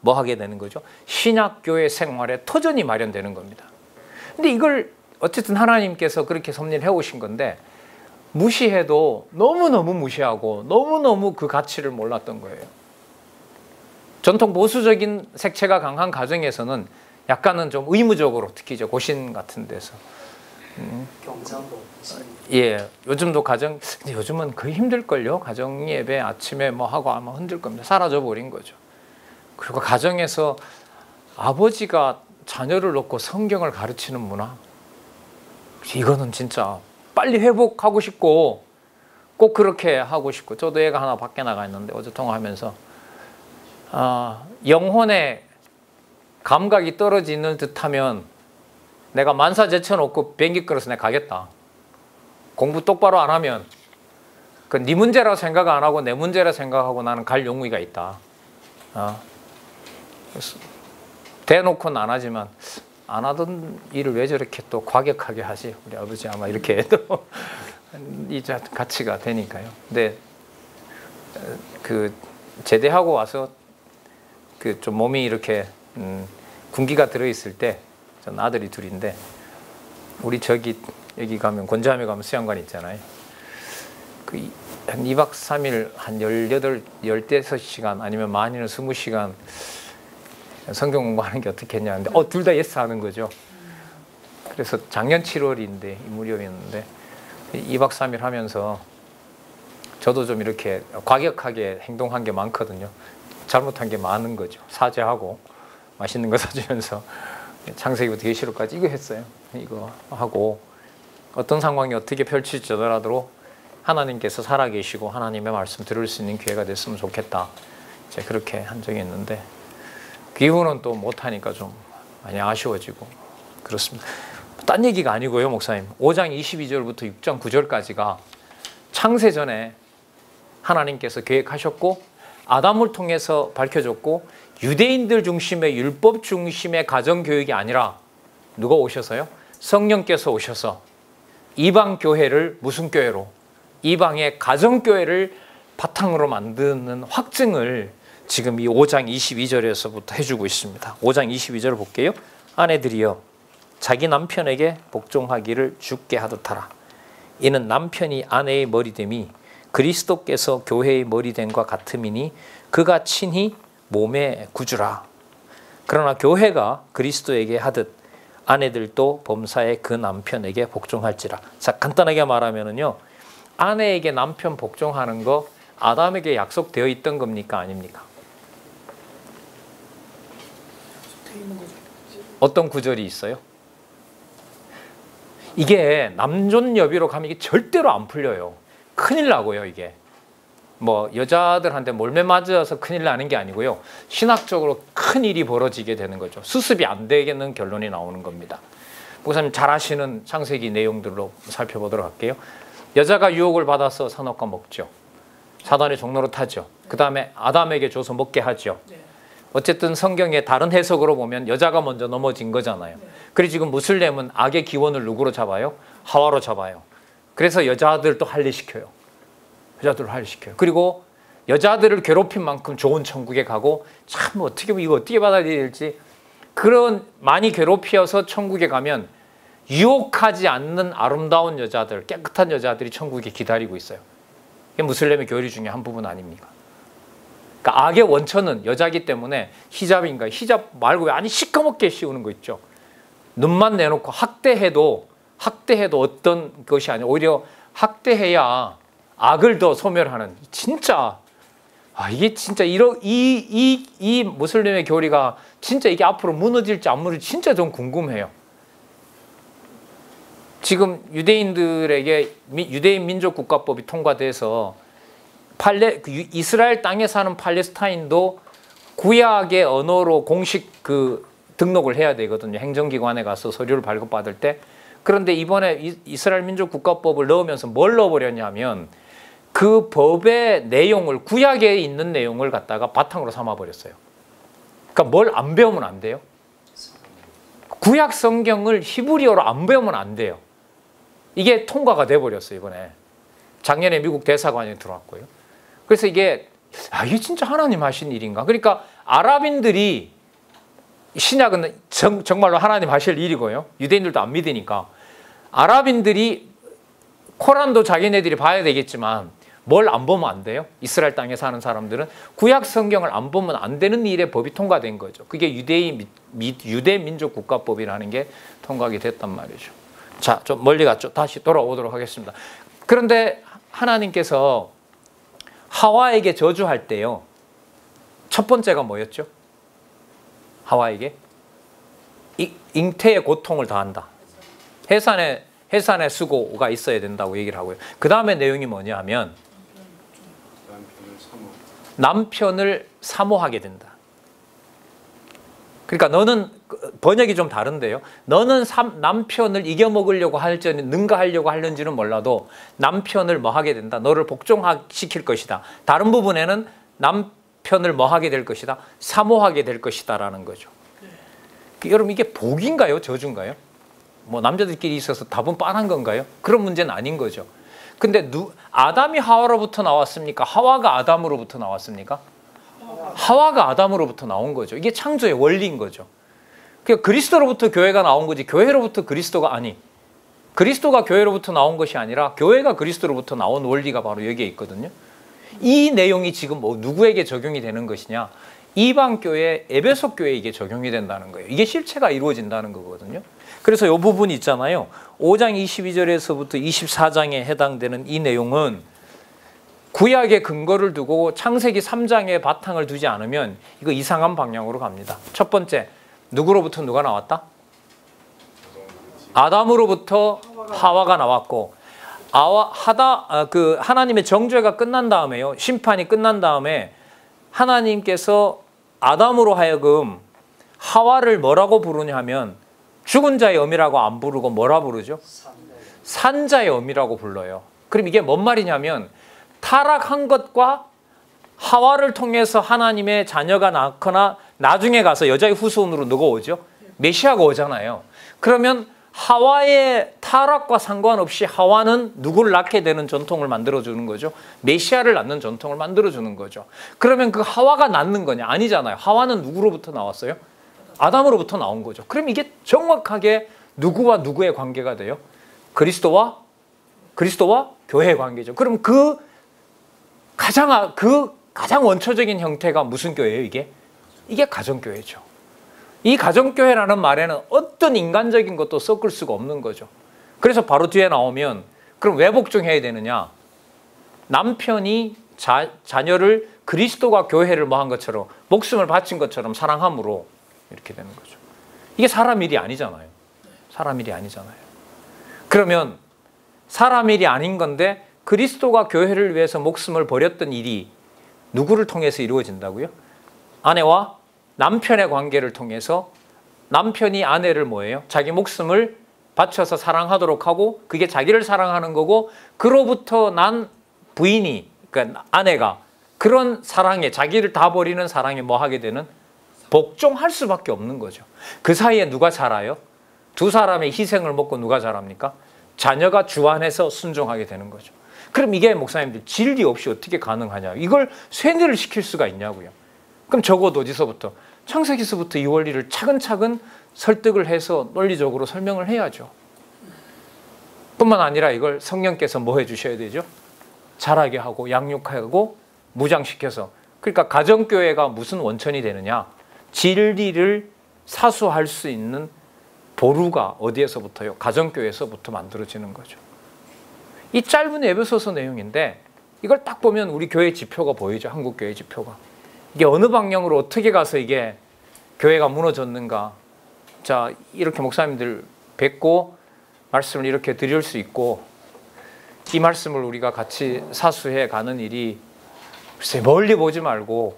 뭐 하게 되는 거죠? 신약교회 생활의 터전이 마련되는 겁니다. 근데 이걸 어쨌든 하나님께서 그렇게 섭리를 해오신 건데 무시해도 너무너무 무시하고 너무너무 그 가치를 몰랐던 거예요. 전통 보수적인 색채가 강한 가정에서는 약간은 좀 의무적으로 특히 이제 고신 같은 데서 경상도 예, 요즘도 가정 근데 요즘은 거의 힘들걸요. 가정 예배 아침에 뭐 하고 아마 힘들 겁니다. 사라져 버린 거죠. 그리고 가정에서 아버지가 자녀를 놓고 성경을 가르치는 문화 이거는 진짜 빨리 회복하고 싶고 꼭 그렇게 하고 싶고 저도 애가 하나 밖에 나가 있는데 어제 통화하면서 영혼의 감각이 떨어지는 듯하면 내가 만사 제쳐놓고 비행기 끌어서 내가 가겠다. 공부 똑바로 안 하면 그 네 문제라고 생각 안 하고 내 문제라 생각하고 나는 갈 용의가 있다. 그래서 대놓고는 안 하지만 안 하던 일을 왜 저렇게 또 과격하게 하지? 우리 아버지 아마 이렇게 해도 이 가치가 되니까요. 근데 그 제대하고 와서 그 좀 몸이 이렇게 군기가 들어있을 때 전 아들이 둘인데 우리 여기 가면 권자함에 가면 수양관 있잖아요. 그 한 2박 3일 한 15시간 아니면 많이는 20시간 성경 공부하는 게 어떻겠냐 하는데 둘 다 예스 하는 거죠. 그래서 작년 7월인데 이 무렵이었는데 2박 3일 하면서 저도 좀 이렇게 과격하게 행동한 게 많거든요. 잘못한 게 많은 거죠. 사죄하고 맛있는 거 사주면서 창세기부터 계시록까지 이거 했어요. 이거 하고 어떤 상황이 어떻게 펼칠지 더라도 하나님께서 살아계시고 하나님의 말씀 들을 수 있는 기회가 됐으면 좋겠다. 제가 그렇게 한 적이 있는데 그 이후는 또 못하니까 좀 많이 아쉬워지고 그렇습니다. 딴 얘기가 아니고요, 목사님. 5장 22절부터 6장 9절까지가 창세 전에 하나님께서 계획하셨고 아담을 통해서 밝혀졌고 유대인들 중심의 율법 중심의 가정교육이 아니라 누가 오셔서요? 성령께서 오셔서 이방 교회를 무슨 교회로? 이방의 가정교회를 바탕으로 만드는 확증을 지금 이 5장 22절에서부터 해주고 있습니다. 5장 22절을 볼게요. 아내들이여 자기 남편에게 복종하기를 주께 하듯 하라. 이는 남편이 아내의 머리됨이 그리스도께서 교회의 머리됨과 같음이니 그가 친히 몸의 구주라. 그러나 교회가 그리스도에게 하듯 아내들도 범사에 그 남편에게 복종할지라. 자, 간단하게 말하면은요, 아내에게 남편 복종하는 거 아담에게 약속되어 있던 겁니까, 아닙니까? 어떤 구절이 있어요? 이게 남존여비로 가면 이게 절대로 안 풀려요. 큰일 나고요, 이게. 뭐 여자들한테 몰매 맞아서 큰일 나는 게 아니고요. 신학적으로 큰 일이 벌어지게 되는 거죠. 수습이 안 되겠는 결론이 나오는 겁니다. 목사님 잘 아시는 창세기 내용들로 살펴보도록 할게요. 여자가 유혹을 받아서 선악과 먹죠. 사단의 종로로 타죠. 그 다음에 아담에게 줘서 먹게 하죠. 어쨌든 성경의 다른 해석으로 보면 여자가 먼저 넘어진 거잖아요. 그래서 지금 무슬림은 악의 기원을 누구로 잡아요? 하와로 잡아요. 그래서 여자들도 할례시켜요. 여자들을 할례시켜요. 그리고 여자들을 괴롭힌 만큼 좋은 천국에 가고 참 어떻게 이거 어떻게 받아들여야 될지 그런 많이 괴롭혀서 천국에 가면 유혹하지 않는 아름다운 여자들, 깨끗한 여자들이 천국에 기다리고 있어요. 이게 무슬림의 교리 중에 한 부분 아닙니까? 그러니까 악의 원천은 여자이기 때문에 히잡인가 히잡 말고 아니 시커멓게 씌우는 거 있죠. 눈만 내놓고 학대해도 어떤 것이 아니라 오히려 학대해야 악을 더 소멸하는 진짜 이게 진짜 이 무슬림의 교리가 진짜 이게 앞으로 무너질지 안 무너질지 진짜 좀 궁금해요. 지금 유대인들에게 유대인 민족 국가법이 통과돼서 이스라엘 땅에 사는 팔레스타인도 구약의 언어로 공식 등록을 해야 되거든요. 행정기관에 가서 서류를 발급받을 때. 그런데 이번에 이스라엘 민족 국가법을 넣으면서 뭘 넣어버렸냐면 그 법의 내용을 구약에 있는 내용을 갖다가 바탕으로 삼아버렸어요. 그러니까 뭘 안 배우면 안 돼요. 구약 성경을 히브리어로 안 배우면 안 돼요. 이게 통과가 돼버렸어요. 이번에 작년에 미국 대사관에 들어왔고요. 그래서 이게 진짜 하나님 하신 일인가? 그러니까 아랍인들이 신약은 정말로 하나님 하실 일이고요. 유대인들도 안 믿으니까 아랍인들이 코란도 자기네들이 봐야 되겠지만 뭘 안 보면 안 돼요? 이스라엘 땅에 사는 사람들은 구약 성경을 안 보면 안 되는 일의 법이 통과된 거죠. 그게 유대 민족 국가법이라는 게 통과가 됐단 말이죠. 자, 좀 멀리 갔죠. 다시 돌아오도록 하겠습니다. 그런데 하나님께서 하와에게 저주할 때요. 첫 번째가 뭐였죠? 하와에게 잉태의 고통을 더한다. 해산의 수고가 있어야 된다고 얘기를 하고요. 그 다음에 내용이 뭐냐면 남편을 사모하게 된다. 그러니까 너는 번역이 좀 다른데요. 너는 남편을 이겨먹으려고 할지는 능가하려고 하는지는 몰라도 남편을 뭐 하게 된다. 너를 복종시킬 것이다. 다른 부분에는 남편을 뭐 하게 될 것이다. 사모하게 될 것이다라는 거죠. 여러분 이게 복인가요? 저주인가요? 뭐 남자들끼리 있어서 답은 뻔한 건가요? 그런 문제는 아닌 거죠. 근데 아담이 하와로부터 나왔습니까? 하와가 아담으로부터 나왔습니까? 하와가 아담으로부터 나온 거죠. 이게 창조의 원리인 거죠. 그러니까 그리스도로부터 교회가 나온 거지 교회로부터 그리스도가 교회로부터 나온 것이 아니라 교회가 그리스도로부터 나온 원리가 바로 여기에 있거든요. 이 내용이 지금 누구에게 적용이 되는 것이냐? 이방교회, 에베소 교회에 이게 적용이 된다는 거예요. 이게 실체가 이루어진다는 거거든요. 그래서 이 부분이 있잖아요. 5장 22절에서부터 24장에 해당되는 이 내용은 구약의 근거를 두고 창세기 3장의 바탕을 두지 않으면 이거 이상한 방향으로 갑니다. 첫 번째, 누구로부터 누가 나왔다? 아담으로부터 하와가 나왔고, 하나님의 정죄가 끝난 다음에요. 심판이 끝난 다음에 하나님께서 아담으로 하여금 하와를 뭐라고 부르냐 하면 죽은 자의 어미라고 안 부르고 뭐라 부르죠? 산자의 어미라고 불러요. 그럼 이게 뭔 말이냐면 타락한 것과 하와를 통해서 하나님의 자녀가 낳거나 나중에 가서 여자의 후손으로 누가 오죠? 메시아가 오잖아요. 그러면 하와의 타락과 상관없이 하와는 누구를 낳게 되는 전통을 만들어주는 거죠. 메시아를 낳는 전통을 만들어주는 거죠. 그러면 그 하와가 낳는 거냐? 아니잖아요. 하와는 누구로부터 나왔어요? 아담으로부터 나온 거죠. 그럼 이게 정확하게 누구와 누구의 관계가 돼요? 그리스도와 교회의 관계죠. 그럼 그 가장 원초적인 형태가 무슨 교회예요, 이게? 이게 가정교회죠. 이 가정교회라는 말에는 어떤 인간적인 것도 섞을 수가 없는 거죠. 그래서 바로 뒤에 나오면 그럼 왜 복종해야 되느냐? 남편이 자녀를 그리스도가 교회를 뭐 한 것처럼 목숨을 바친 것처럼 사랑함으로 이렇게 되는 거죠. 이게 사람 일이 아니잖아요. 사람 일이 아니잖아요. 그러면 사람 일이 아닌 건데 그리스도가 교회를 위해서 목숨을 버렸던 일이 누구를 통해서 이루어진다고요? 아내와 남편의 관계를 통해서 남편이 아내를 뭐예요? 자기 목숨을 바쳐서 사랑하도록 하고 그게 자기를 사랑하는 거고 그로부터 난 부인이 그러니까 아내가 그런 사랑에 자기를 다 버리는 사랑에 뭐 하게 되는 복종할 수밖에 없는 거죠. 그 사이에 누가 자라요? 두 사람의 희생을 먹고 누가 자랍니까? 자녀가 주 안에서 순종하게 되는 거죠. 그럼 이게 목사님들 진리 없이 어떻게 가능하냐? 이걸 쇠뇌를 시킬 수가 있냐고요. 그럼 적어도 어디서부터? 창세기서부터 이 원리를 차근차근 설득을 해서 논리적으로 설명을 해야죠. 뿐만 아니라 이걸 성령께서 뭐 해주셔야 되죠? 자라게 하고 양육하고 무장시켜서. 그러니까 가정교회가 무슨 원천이 되느냐? 진리를 사수할 수 있는 보루가 어디에서부터요? 가정교회에서부터 만들어지는 거죠. 이 짧은 에베소서 내용인데 이걸 딱 보면 우리 교회 지표가 보이죠. 한국교회 지표가. 이게 어느 방향으로 어떻게 가서 이게 교회가 무너졌는가. 자, 이렇게 목사님들 뵙고 말씀을 이렇게 드릴 수 있고 이 말씀을 우리가 같이 사수해 가는 일이 글쎄 멀리 보지 말고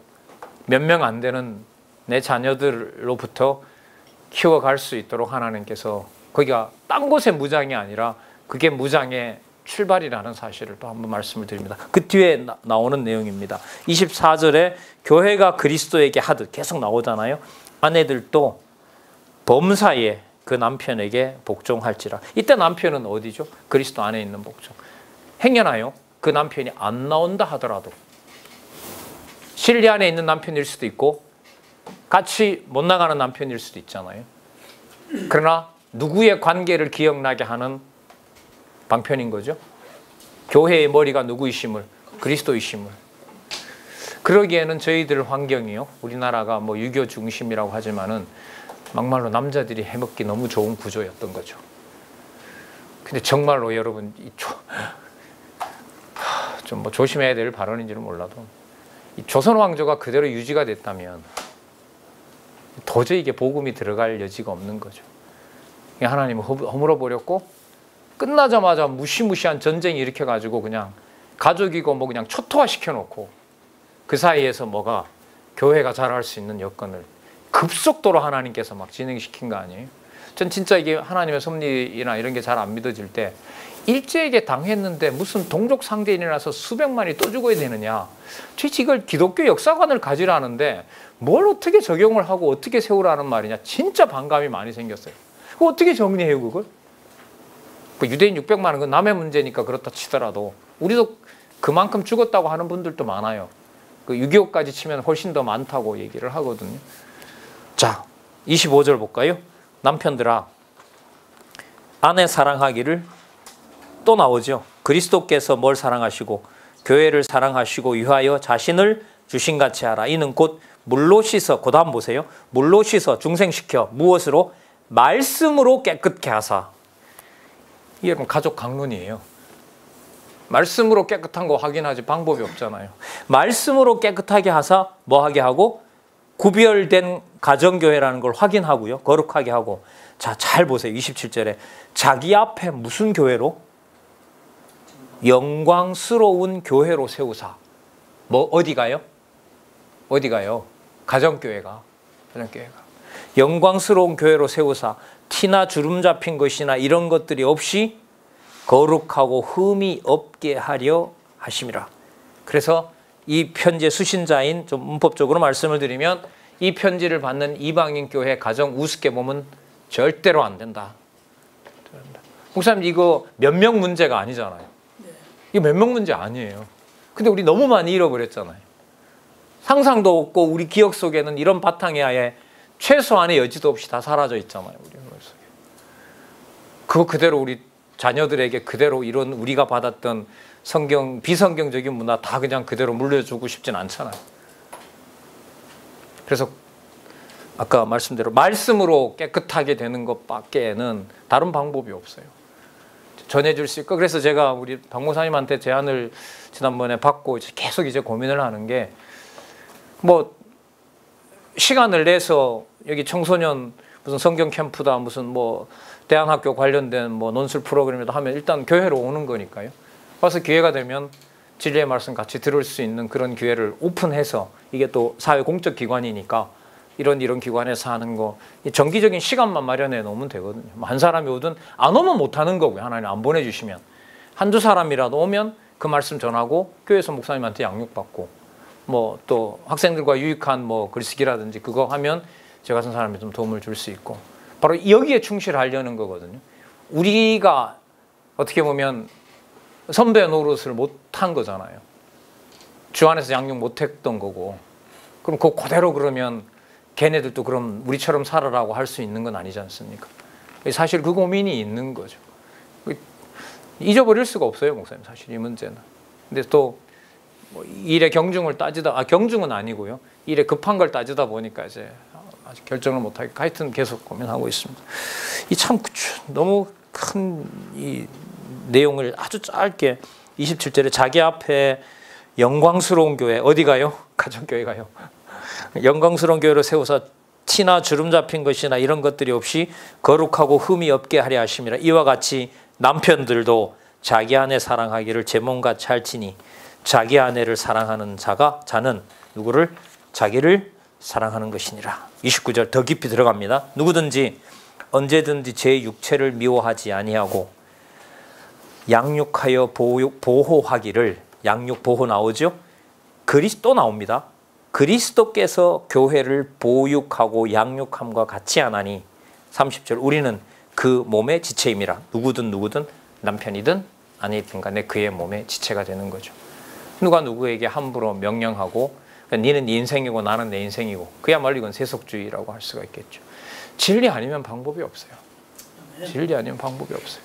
몇 명 안 되는 내 자녀들로부터 키워갈 수 있도록 하나님께서 거기가 딴 곳의 무장이 아니라 그게 무장의 출발이라는 사실을 또 한번 말씀을 드립니다. 그 뒤에 나오는 내용입니다. 24절에 교회가 그리스도에게 하듯 계속 나오잖아요. 아내들도 범사에 그 남편에게 복종할지라. 이때 남편은 어디죠? 그리스도 안에 있는 복종. 행여나요? 그 남편이 안 나온다 하더라도 진리 안에 있는 남편일 수도 있고 같이 못 나가는 남편일 수도 있잖아요. 그러나 누구의 관계를 기억나게 하는 방편인 거죠. 교회의 머리가 누구이심을? 그리스도이심을. 그러기에는 저희들 환경이요. 우리나라가 뭐 유교 중심이라고 하지만은 막말로 남자들이 해먹기 너무 좋은 구조였던 거죠. 근데 정말로 여러분 좀 뭐 조심해야 될 발언인지는 몰라도 이 조선 왕조가 그대로 유지가 됐다면 도저히 이게 복음이 들어갈 여지가 없는 거죠. 하나님은 허물어 버렸고 끝나자마자 무시무시한 전쟁이 일으켜가지고 그냥 가족이고 뭐 그냥 초토화 시켜놓고 그 사이에서 뭐가 교회가 자랄 수 있는 여건을 급속도로 하나님께서 막 진행시킨 거 아니에요? 전 진짜 이게 하나님의 섭리나 이런 게 잘 안 믿어질 때 일제에게 당했는데 무슨 동족 상대인이 나서 수백만이 또 죽어야 되느냐. 도대체 이걸 기독교 역사관을 가지라는데 뭘 어떻게 적용을 하고 어떻게 세우라는 말이냐. 진짜 반감이 많이 생겼어요. 그거 어떻게 정리해요 그걸? 유대인 600만 원, 그건 남의 문제니까 그렇다 치더라도 우리도 그만큼 죽었다고 하는 분들도 많아요. 그 6.25까지 치면 훨씬 더 많다고 얘기를 하거든요. 자, 25절 볼까요? 남편들아, 아내 사랑하기를 또 나오죠. 그리스도께서 뭘 사랑하시고 교회를 사랑하시고 위하여 자신을 주신같이 하라. 이는 곧 물로 씻어, 그 다음 보세요. 물로 씻어 중생시켜 무엇으로? 말씀으로 깨끗게 하사. 이게 가족 강론이에요. 말씀으로 깨끗한 거 확인하지 방법이 없잖아요. 말씀으로 깨끗하게 하사 뭐 하게 하고 구별된 가정교회라는 걸 확인하고요. 거룩하게 하고. 자, 잘 보세요. 27절에 자기 앞에 무슨 교회로? 영광스러운 교회로 세우사. 뭐 어디 가요? 어디 가요? 가정교회가. 영광스러운 교회로 세우사 티나 주름 잡힌 것이나 이런 것들이 없이 거룩하고 흠이 없게 하려 하심이라. 그래서 이 편지의 수신자인 좀 문법적으로 말씀을 드리면 이 편지를 받는 이방인 교회 가정 우습게 보면 절대로 안 된다. 목사님 이거 몇 명 문제가 아니잖아요. 이거 몇 명 문제 아니에요. 근데 우리 너무 많이 잃어버렸잖아요. 상상도 없고 우리 기억 속에는 이런 바탕에 아예 최소한의 여지도 없이 다 사라져 있잖아요. 우리 머릿속에. 그거 그대로 우리 자녀들에게 그대로 이런 우리가 받았던 비성경적인 문화 다 그냥 그대로 물려주고 싶진 않잖아요. 그래서 아까 말씀대로 말씀으로 깨끗하게 되는 것밖에는 다른 방법이 없어요. 전해줄 수 있고. 그래서 제가 우리 박 목사님한테 제안을 지난번에 받고 계속 이제 고민을 하는 게 뭐 시간을 내서 여기 청소년 무슨 성경 캠프다 무슨 뭐 대안학교 관련된 뭐 논술 프로그램이다 하면 일단 교회로 오는 거니까요. 와서 기회가 되면 진리의 말씀 같이 들을 수 있는 그런 기회를 오픈해서 이게 또 사회 공적 기관이니까 이런 기관에서 하는 거 정기적인 시간만 마련해 놓으면 되거든요. 한 사람이 오든 안 오면 못 하는 거고요. 하나님 안 보내주시면 한두 사람이라도 오면 그 말씀 전하고 교회에서 목사님한테 양육받고 뭐 또 학생들과 유익한 뭐 글쓰기라든지 그거 하면 저 같은 사람이 좀 도움을 줄 수 있고 바로 여기에 충실하려는 거거든요. 우리가 어떻게 보면 선배 노릇을 못한 거잖아요. 주 안에서 양육 못했던 거고 그럼 그대로 그러면 걔네들도 그럼 우리처럼 살아라고 할 수 있는 건 아니지 않습니까? 사실 그 고민이 있는 거죠. 잊어버릴 수가 없어요, 목사님. 사실 이 문제는. 근데 또 뭐 일의 경중을 따지다, 경중은 아니고요. 일에 급한 걸 따지다 보니까 이제 아직 결정을 못하게 하여튼 계속 고민하고 있습니다. 이 참 너무 큰 이 내용을 아주 짧게 27절에 자기 앞에 영광스러운 교회 어디 가요? 가정교회 가요. 영광스러운 교회로 세워서 티나 주름 잡힌 것이나 이런 것들이 없이 거룩하고 흠이 없게 하려 하심이라. 이와 같이 남편들도 자기 아내 사랑하기를 제 몸같이 할지니 자기 아내를 사랑하는 자는 누구를? 자기를 사랑하는 것이니라. 29절 더 깊이 들어갑니다. 누구든지 언제든지 제 육체를 미워하지 아니하고 양육하여 보호하기를. 양육 보호 나오죠? 또 나옵니다. 그리스도께서 교회를 보육하고 양육함과 같이 하나니 30절 우리는 그 몸의 지체임이라. 누구든 남편이든 아내이든 간에 그의 몸의 지체가 되는 거죠. 누가 누구에게 함부로 명령하고 니는 네 인생이고 나는 내 인생이고 그야말로 이건 세속주의라고 할 수가 있겠죠. 진리 아니면 방법이 없어요. 진리 아니면 방법이 없어요.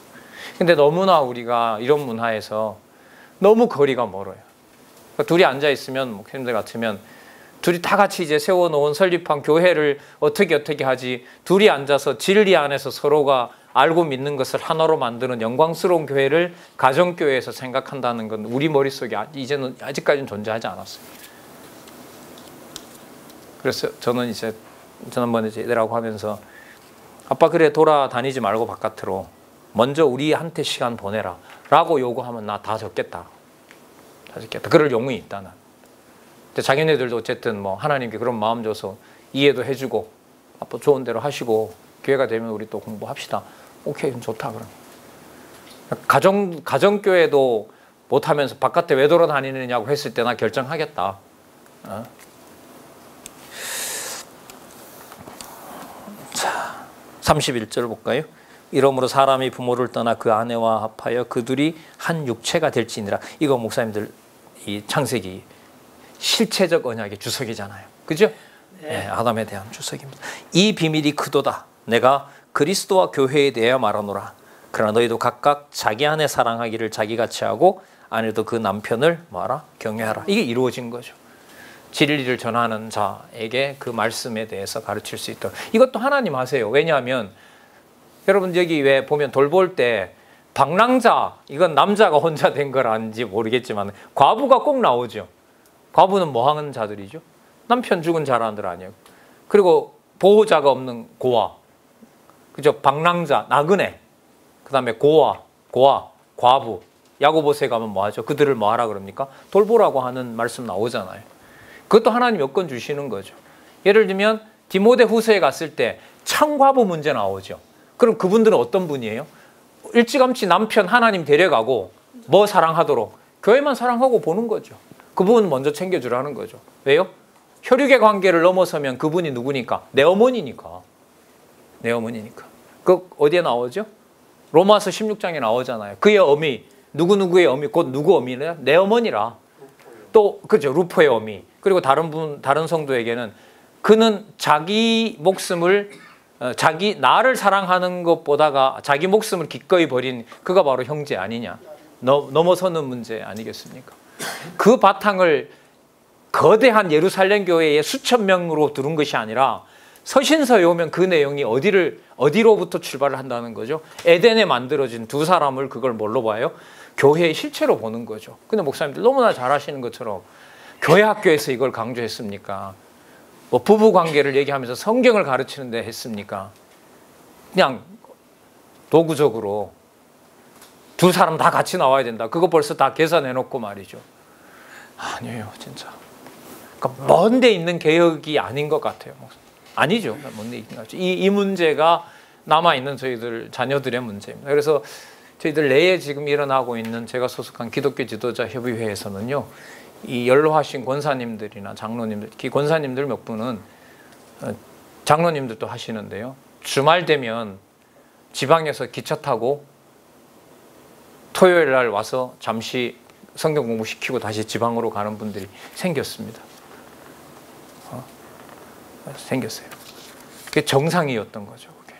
근데 너무나 우리가 이런 문화에서 너무 거리가 멀어요. 그러니까 둘이 앉아 있으면 목사님들 같으면 둘이 다 같이 이제 세워놓은 설립한 교회를 어떻게 하지 둘이 앉아서 진리 안에서 서로가 알고 믿는 것을 하나로 만드는 영광스러운 교회를 가정교회에서 생각한다는 건 우리 머릿속에 이제는 아직까지는 존재하지 않았어요. 그래서 저는 이제 지난번에 애들하고 하면서 아빠 그래 돌아다니지 말고 바깥으로 먼저 우리한테 시간 보내라 라고 요구하면 나 다 적겠다. 그럴 용이 있다 난. 자기네들도 어쨌든 뭐 하나님께 그런 마음 줘서 이해도 해주고 아빠 좋은 대로 하시고 기회가 되면 우리 또 공부합시다. 오케이 좋다 그럼. 가정교회도 못하면서 바깥에 왜 돌아다니느냐고 했을 때 나 결정하겠다. 31절 볼까요? 이러므로 사람이 부모를 떠나 그 아내와 합하여 그들이 한 육체가 될지니라. 이거 목사님들 이 창세기 실체적 언약의 주석이잖아요. 그죠? 네, 아담에 대한 주석입니다. 이 비밀이 크도다. 내가 그리스도와 교회에 대하여 말하노라. 그러나 너희도 각각 자기 아내 사랑하기를 자기같이 하고 아내도 그 남편을 뭐하라? 경외하라. 이게 이루어진 거죠. 진리를 전하는 자에게 그 말씀에 대해서 가르칠 수 있도록. 이것도 하나님 하세요. 왜냐하면 여러분 여기 왜 보면 돌볼 때 방랑자, 이건 남자가 혼자 된 거라는지 모르겠지만 과부가 꼭 나오죠. 과부는 뭐 하는 자들이죠? 남편 죽은 자라들 아니에요. 그리고 보호자가 없는 고아, 그죠? 방랑자, 나그네, 그 다음에 고아, 과부. 야고보서에 가면 뭐 하죠? 그들을 뭐 하라 그럽니까? 돌보라고 하는 말씀 나오잖아요. 그것도 하나님 여건 주시는 거죠. 예를 들면 디모데 후서에 갔을 때 창과부 문제 나오죠. 그럼 그분들은 어떤 분이에요? 일찌감치 남편 하나님 데려가고 뭐 사랑하도록 교회만 사랑하고 보는 거죠. 그분 먼저 챙겨주라는 거죠. 왜요? 혈육의 관계를 넘어서면 그분이 누구니까? 내 어머니니까. 내 어머니니까. 그 어디에 나오죠? 로마서 16장에 나오잖아요. 그의 어미, 누구누구의 어미, 곧 누구 어미냐? 내 어머니라. 또 그죠, 루포의 어미. 그리고 다른 성도에게는 그는 자기 목숨을 나를 사랑하는 것보다가 자기 목숨을 기꺼이 버린 그가 바로 형제 아니냐. 넘어서는 문제 아니겠습니까? 그 바탕을 거대한 예루살렘 교회의 수천 명으로 두른 것이 아니라 서신서에 오면 그 내용이 어디로부터 출발을 한다는 거죠? 에덴에 만들어진 두 사람을 그걸 뭘로 봐요? 교회의 실체로 보는 거죠. 근데 목사님들 너무나 잘 아시는 것처럼 교회 학교에서 이걸 강조했습니까? 뭐 부부 관계를 얘기하면서 성경을 가르치는데 했습니까? 그냥 도구적으로 두 사람 다 같이 나와야 된다. 그거 벌써 다 계산해놓고 말이죠. 아니에요, 진짜. 그러니까 먼데 있는 개혁이 아닌 것 같아요. 아니죠. 먼데 있는 거죠. 이 문제가 남아있는 저희들 자녀들의 문제입니다. 그래서 저희들 내에 지금 일어나고 있는 제가 소속한 기독교 지도자 협의회에서는요, 이 연로하신 권사님들이나 장로님들, 권사님들 몇 분은 장로님들도 하시는데요. 주말 되면 지방에서 기차 타고 토요일 날 와서 잠시 성경 공부시키고 다시 지방으로 가는 분들이 생겼습니다. 생겼어요. 그게 정상이었던 거죠. 그게.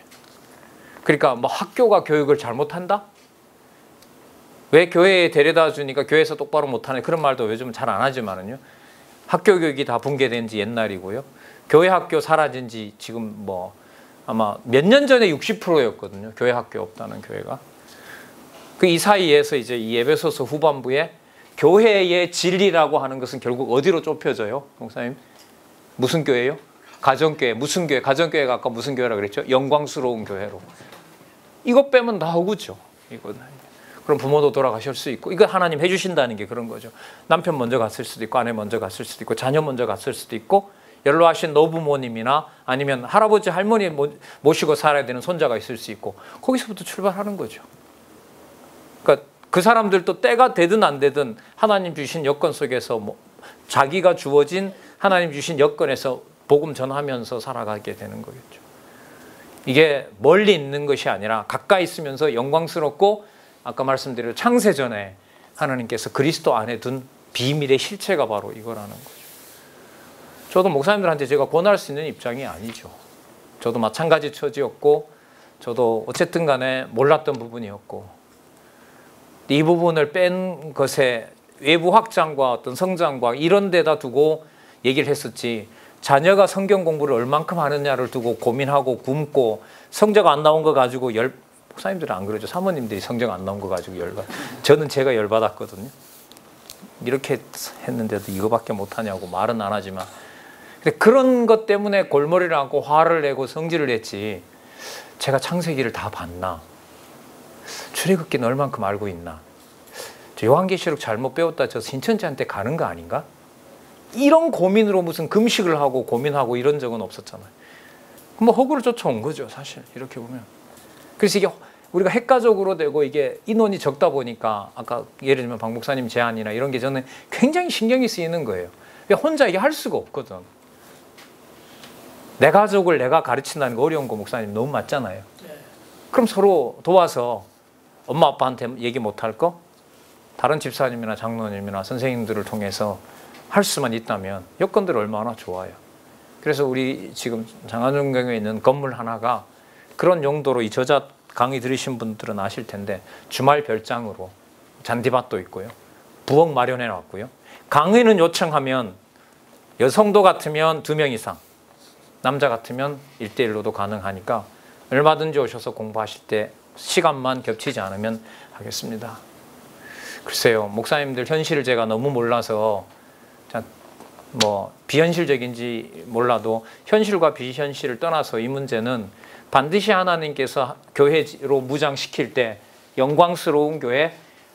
그러니까 뭐 학교가 교육을 잘못한다? 왜 교회에 데려다 주니까 교회에서 똑바로 못하네, 그런 말도 요즘은 잘 안 하지만은요, 학교 교육이 다 붕괴된 지 옛날이고요, 교회 학교 사라진 지 지금 뭐 아마 몇 년 전에 60%였거든요 교회 학교 없다는 교회가. 그 이 사이에서 이제 이 에베소서 후반부에 교회의 진리라고 하는 것은 결국 어디로 좁혀져요, 목사님? 무슨 교회요? 가정교회. 무슨 교회? 가정교회가 아까 무슨 교회라 그랬죠? 영광스러운 교회로. 이것 빼면 다 허구죠. 이거는. 그럼 부모도 돌아가실 수 있고, 이거 하나님 해주신다는 게 그런 거죠. 남편 먼저 갔을 수도 있고, 아내 먼저 갔을 수도 있고, 자녀 먼저 갔을 수도 있고, 연로하신 노부모님이나 아니면 할아버지 할머니 모시고 살아야 되는 손자가 있을 수 있고, 거기서부터 출발하는 거죠. 그러니까 그 사람들도 때가 되든 안 되든 하나님 주신 여건 속에서 자기가 주어진 하나님 주신 여건에서 복음 전하면서 살아가게 되는 거겠죠. 이게 멀리 있는 것이 아니라 가까이 있으면서 영광스럽고, 아까 말씀드린 창세전에 하나님께서 그리스도 안에 둔 비밀의 실체가 바로 이거라는 거죠. 저도 목사님들한테 제가 권할 수 있는 입장이 아니죠. 저도 마찬가지 처지였고, 저도 어쨌든 간에 몰랐던 부분이었고, 이 부분을 뺀 것에 외부 확장과 어떤 성장과 이런 데다 두고 얘기를 했었지, 자녀가 성경 공부를 얼만큼 하느냐를 두고 고민하고 굶고 성적 안 나온 거 가지고 목사님들은 안 그러죠. 사모님들이 성적 안 나온 거 가지고 저는 제가 열받았거든요. 이렇게 했는데도 이거밖에 못하냐고 말은 안 하지만, 근데 그런 것 때문에 골머리를 앓고 화를 내고 성질을 냈지, 제가 창세기를 다 봤나, 출애굽기는 얼만큼 알고 있나, 요한계시록 잘못 배웠다 저 신천지한테 가는 거 아닌가, 이런 고민으로 무슨 금식을 하고 고민하고 이런 적은 없었잖아요. 뭐 허구를 쫓아온 거죠, 사실 이렇게 보면. 그래서 이게 우리가 핵가족으로 되고 이게 인원이 적다 보니까, 아까 예를 들면 박 목사님 제안이나 이런 게 저는 굉장히 신경이 쓰이는 거예요. 혼자 이게 할 수가 없거든. 내 가족을 내가 가르친다는 거 어려운 거 목사님 너무 맞잖아요. 그럼 서로 도와서 엄마 아빠한테 얘기 못할 거 다른 집사님이나 장로님이나 선생님들을 통해서 할 수만 있다면 여건들 얼마나 좋아요. 그래서 우리 지금 장안정경에 있는 건물 하나가 그런 용도로, 이 저자 강의 들으신 분들은 아실 텐데 주말 별장으로 잔디밭도 있고요, 부엌 마련해 놨고요, 강의는 요청하면 여성도 같으면 2명 이상, 남자 같으면 1:1로도 가능하니까 얼마든지 오셔서 공부하실 때 시간만 겹치지 않으면 하겠습니다. 글쎄요, 목사님들 현실을 제가 너무 몰라서 뭐 비현실적인지 몰라도 현실과 비현실을 떠나서 이 문제는 반드시 하나님께서 교회로 무장시킬 때 영광스러운 교회,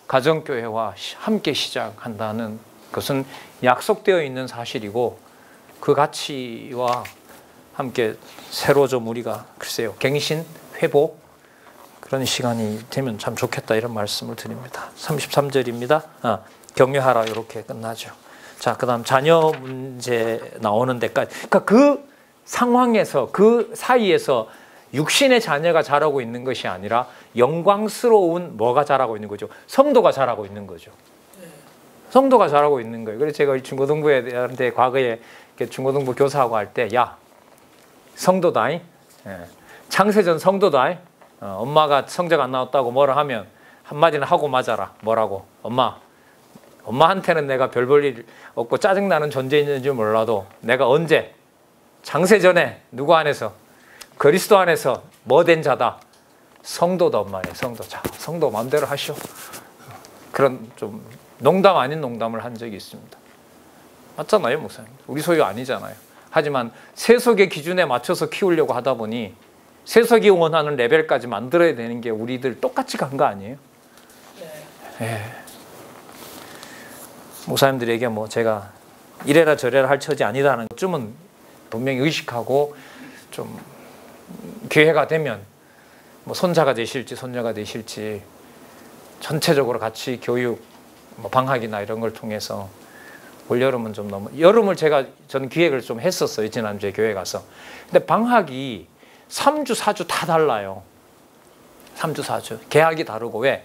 가정교회와 함께 시작한다는 것은 약속되어 있는 사실이고 그 가치와 함께 새로 좀 우리가 글쎄요 갱신, 회복 그런 시간이 되면 참 좋겠다 이런 말씀을 드립니다. 33절입니다. 격려하라 이렇게 끝나죠. 자, 그다음 자녀 문제 나오는 데까지. 그러니까 그 상황에서 그 사이에서 육신의 자녀가 자라고 있는 것이 아니라 영광스러운 뭐가 자라고 있는 거죠? 성도가 자라고 있는 거죠. 성도가 자라고 있는 거예요. 그래서 제가 중고등부에 대한 과거에 중고등부 교사하고 할 때, 야, 성도다. 창세전 성도다. 엄마가 성적 안 나왔다고 뭐라 하면 한마디는 하고 맞아라. 뭐라고? 엄마한테는 내가 별 볼 일 없고 짜증나는 존재인지 몰라도 내가 언제 창세전에 누구 안에서 그리스도 안에서 뭐 된 자다. 성도다 엄마네. 성도. 자, 성도 마음대로 하시오. 그런 좀 농담 아닌 농담을 한 적이 있습니다. 맞잖아요, 목사님. 우리 소유 아니잖아요. 하지만 세속의 기준에 맞춰서 키우려고 하다 보니 세속이 원하는 레벨까지 만들어야 되는 게 우리들 똑같이 간 거 아니에요? 네. 목사님들에게 뭐 제가 이래라 저래라 할 처지 아니다는 것쯤은 분명히 의식하고 좀 기회가 되면 뭐 손자가 되실지 손녀가 되실지 전체적으로 같이 교육, 뭐 방학이나 이런 걸 통해서 올여름은 좀 너무 여름을 저는 기획을 좀 했었어요. 지난주에 교회 가서. 근데 방학이 3주, 4주 다 달라요. 3주, 4주. 계약이 다르고 왜?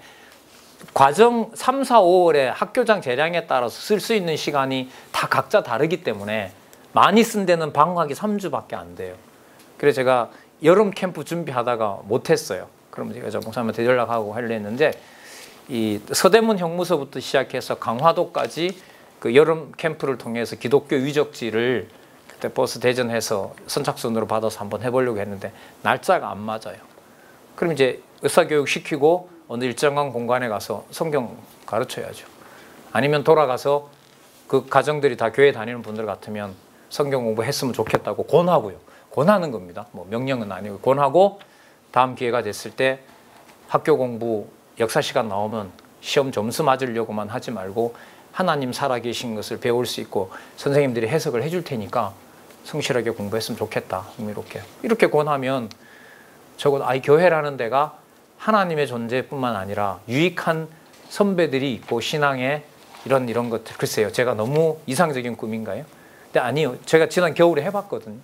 과정 3, 4, 5월에 학교장 재량에 따라서 쓸 수 있는 시간이 다 각자 다르기 때문에 많이 쓴 데는 방학이 3주밖에 안 돼요. 그래서 제가 여름 캠프 준비하다가 못했어요. 그럼 제가 저 목사님한테 연락하고 하려 했는데 이 서대문 형무소부터 시작해서 강화도까지 그 여름 캠프를 통해서 기독교 유적지를 그때 버스 대전해서 선착순으로 받아서 한번 해보려고 했는데 날짜가 안 맞아요. 그럼 이제 의사교육 시키고 어느 일정한 공간에 가서 성경 가르쳐야죠. 아니면 돌아가서 그 가정들이 다 교회 다니는 분들 같으면 성경 공부했으면 좋겠다고 권하고요. 권하는 겁니다. 뭐 명령은 아니고 권하고 다음 기회가 됐을 때 학교 공부 역사 시간 나오면 시험 점수 맞으려고만 하지 말고 하나님 살아계신 것을 배울 수 있고 선생님들이 해석을 해줄 테니까 성실하게 공부했으면 좋겠다. 이렇게 권하면 적어도 교회라는 데가 하나님의 존재뿐만 아니라 유익한 선배들이 있고 신앙에 이런 것들. 글쎄요. 제가 너무 이상적인 꿈인가요? 근데 아니요. 제가 지난 겨울에 해봤거든요.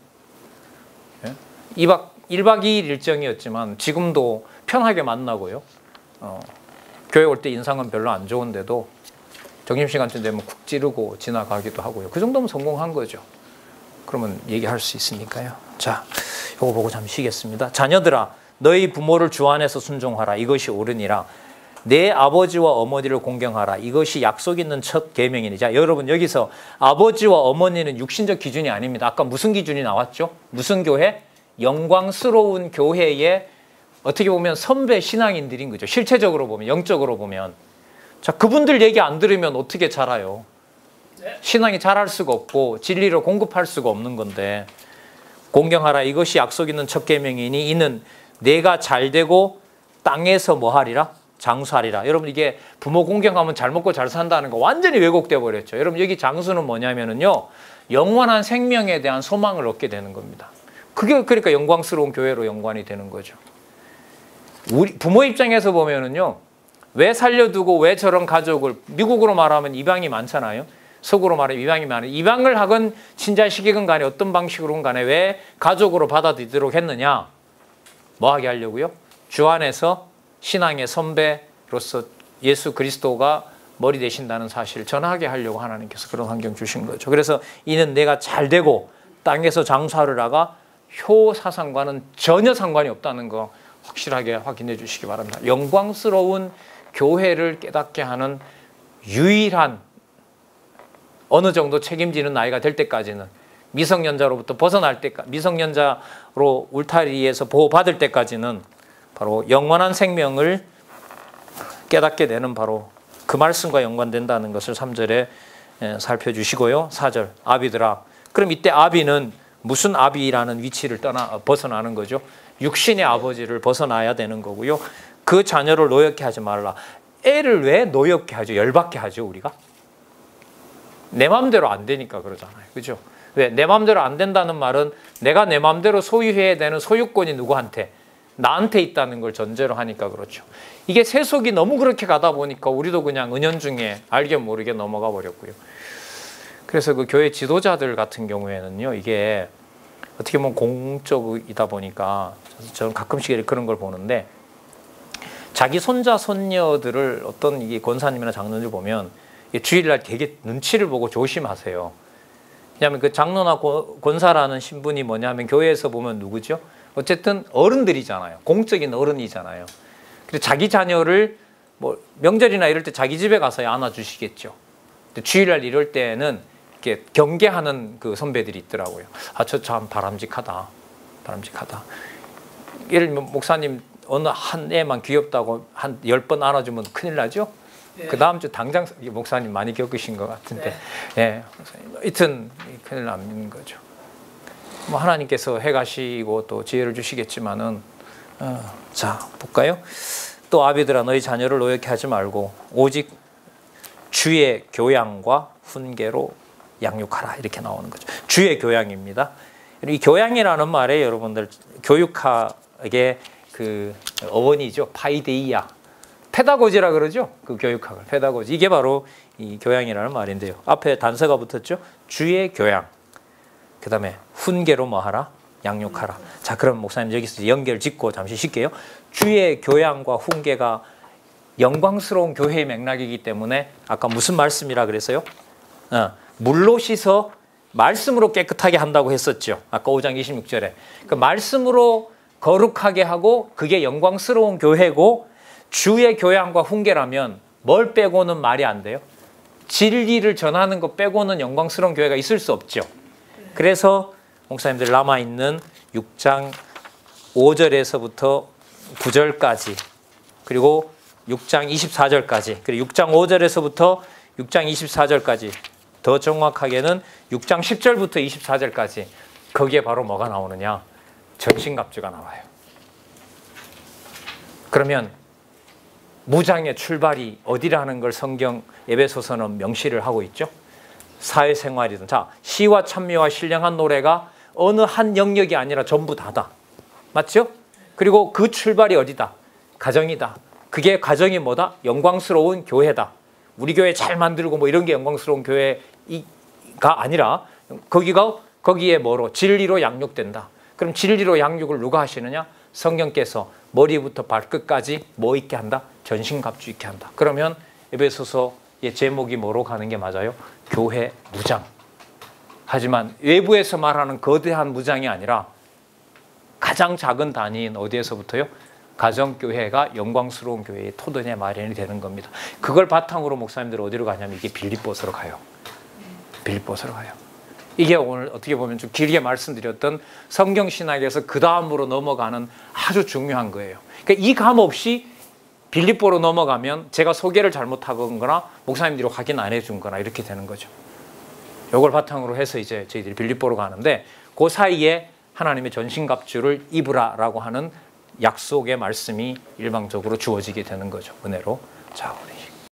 1박 2일 일정이었지만 지금도 편하게 만나고요. 교회 올 때 인상은 별로 안 좋은데도 점심시간쯤 되면 쿡 찌르고 지나가기도 하고요. 그 정도면 성공한 거죠. 그러면 얘기할 수 있으니까요. 자, 이거 보고 잠시 쉬겠습니다. 자녀들아, 너희 부모를 주 안에서 순종하라. 이것이 옳으니라. 내 아버지와 어머니를 공경하라. 이것이 약속 있는 첫 계명이니. 자, 여러분 여기서 아버지와 어머니는 육신적 기준이 아닙니다. 아까 무슨 기준이 나왔죠? 무슨 교회? 영광스러운 교회의 어떻게 보면 선배 신앙인들인 거죠. 실체적으로 보면, 영적으로 보면. 자, 그분들 얘기 안 들으면 어떻게 자라요? 신앙이 자랄 수가 없고 진리를 공급할 수가 없는 건데 공경하라. 이것이 약속 있는 첫 계명이니 이는 내가 잘되고 땅에서 뭐 하리라? 장수하리라. 여러분 이게 부모 공경하면 잘 먹고 잘 산다는 거 완전히 왜곡돼 버렸죠. 여러분 여기 장수는 뭐냐면은요. 영원한 생명에 대한 소망을 얻게 되는 겁니다. 그게 그러니까 영광스러운 교회로 연관이 되는 거죠. 우리 부모 입장에서 보면은요. 왜 살려두고 왜 저런 가족을 미국으로 말하면 이방이 많잖아요. 속으로 말하면 이방이 많아요. 이방을 하건 친자식이건 간에 어떤 방식으로건 간에 왜 가족으로 받아들이도록 했느냐. 뭐 하게 하려고요? 주 안에서 신앙의 선배로서 예수 그리스도가 머리 되신다는 사실을 전하게 하려고 하나님께서 그런 환경 주신 거죠. 그래서 이는 내가 잘되고 땅에서 장수하리라가 효 사상과는 전혀 상관이 없다는 거 확실하게 확인해 주시기 바랍니다. 영광스러운 교회를 깨닫게 하는 유일한 어느 정도 책임지는 나이가 될 때까지는 미성년자로부터 벗어날 때까지 미성년자로 울타리에서 보호받을 때까지는 바로 영원한 생명을 깨닫게 되는 바로 그 말씀과 연관된다는 것을 3절에 살펴주시고요. 4절 아비들아. 그럼 이때 아비는 무슨 아비라는 위치를 벗어나는 거죠. 육신의 아버지를 벗어나야 되는 거고요. 그 자녀를 노엽게 하지 말라. 애를 왜 노엽게 하죠? 열받게 하죠, 우리가? 내 마음대로 안 되니까 그러잖아요. 그죠? 왜? 내 마음대로 안 된다는 말은 내가 내 마음대로 소유해야 되는 소유권이 누구한테? 나한테 있다는 걸 전제로 하니까 그렇죠. 이게 세속이 너무 그렇게 가다 보니까 우리도 그냥 은연중에 알게 모르게 넘어가 버렸고요. 그래서 그 교회 지도자들 같은 경우에는요, 이게 어떻게 보면 공적이다 보니까 저는 가끔씩 그런 걸 보는데 자기 손자, 손녀들을 어떤 이 권사님이나 장로들 보면 주일날 되게 눈치를 보고 조심하세요. 왜냐하면 그 장로나 권사라는 신분이 뭐냐면 교회에서 보면 누구죠? 어쨌든 어른들이잖아요. 공적인 어른이잖아요. 그래서 자기 자녀를 뭐 명절이나 이럴 때 자기 집에 가서 안아주시겠죠. 근데 주일날 이럴 때는 이렇게 경계하는 그 선배들이 있더라고요. 아, 저 참 바람직하다. 바람직하다. 예를 들면 목사님 어느 한 애만 귀엽다고 한 10번 안아주면 큰일 나죠? 네. 그 다음 주 당장 목사님 많이 겪으신 것 같은데, 네. 하여튼 큰일 나는 거죠. 뭐 하나님께서 해가시고 또 지혜를 주시겠지만은, 자 볼까요? 또 아비들아 너희 자녀를 노엽게 하지 말고 오직 주의 교양과 훈계로 양육하라 이렇게 나오는 거죠. 주의 교양입니다. 이 교양이라는 말에 여러분들 교육학의 그 어원이죠. 파이데이아. 페다고지라 그러죠. 그 교육학을 페다고지. 이게 바로 이 교양이라는 말인데요. 앞에 단서가 붙었죠. 주의 교양. 그 다음에 훈계로 뭐 하라? 양육하라. 자, 그럼 목사님 여기서 연결 짓고 잠시 쉴게요. 주의 교양과 훈계가 영광스러운 교회의 맥락이기 때문에 아까 무슨 말씀이라 그랬어요? 물로 씻어 말씀으로 깨끗하게 한다고 했었죠. 아까 5장 26절에. 그 말씀으로 거룩하게 하고 그게 영광스러운 교회고 주의 교양과 훈계라면 뭘 빼고는 말이 안 돼요? 진리를 전하는 것 빼고는 영광스러운 교회가 있을 수 없죠. 그래서 목사님들 남아있는 6장 5절에서부터 9절까지 그리고 6장 24절까지 그리고 6장 5절에서부터 6장 24절까지 더 정확하게는 6장 10절부터 24절까지 거기에 바로 뭐가 나오느냐? 전신갑주가 나와요. 그러면 무장의 출발이 어디라는 걸 성경 에베소서는 명시를 하고 있죠. 사회생활이든 자 시와 찬미와 신령한 노래가 어느 한 영역이 아니라 전부 다다. 맞죠? 그리고 그 출발이 어디다? 가정이다. 그게 가정이 뭐다? 영광스러운 교회다. 우리 교회 잘 만들고 뭐 이런 게 영광스러운 교회가 아니라 거기에 뭐로? 진리로 양육된다. 그럼 진리로 양육을 누가 하시느냐? 성령께서 머리부터 발끝까지 뭐 있게 한다? 전신갑주 있게 한다. 그러면 에베소서의 제목이 뭐로 가는 게 맞아요? 교회 무장. 하지만 외부에서 말하는 거대한 무장이 아니라 가장 작은 단위인 어디에서부터요? 가정교회가 영광스러운 교회의 토대에 마련이 되는 겁니다. 그걸 바탕으로 목사님들 어디로 가냐면 이게 빌립보서로 가요. 빌립보서로 가요. 이게 오늘 어떻게 보면 좀 길게 말씀드렸던 성경신학에서 그 다음으로 넘어가는 아주 중요한 거예요. 그러니까 이 감 없이 빌립보로 넘어가면 제가 소개를 잘못하거나 목사님들이 확인 안 해준 거나 이렇게 되는 거죠. 이걸 바탕으로 해서 이제 저희들이 빌립보로 가는데 그 사이에 하나님의 전신갑주를 입으라라고 하는 약속의 말씀이 일방적으로 주어지게 되는 거죠. 은혜로. 자, 우리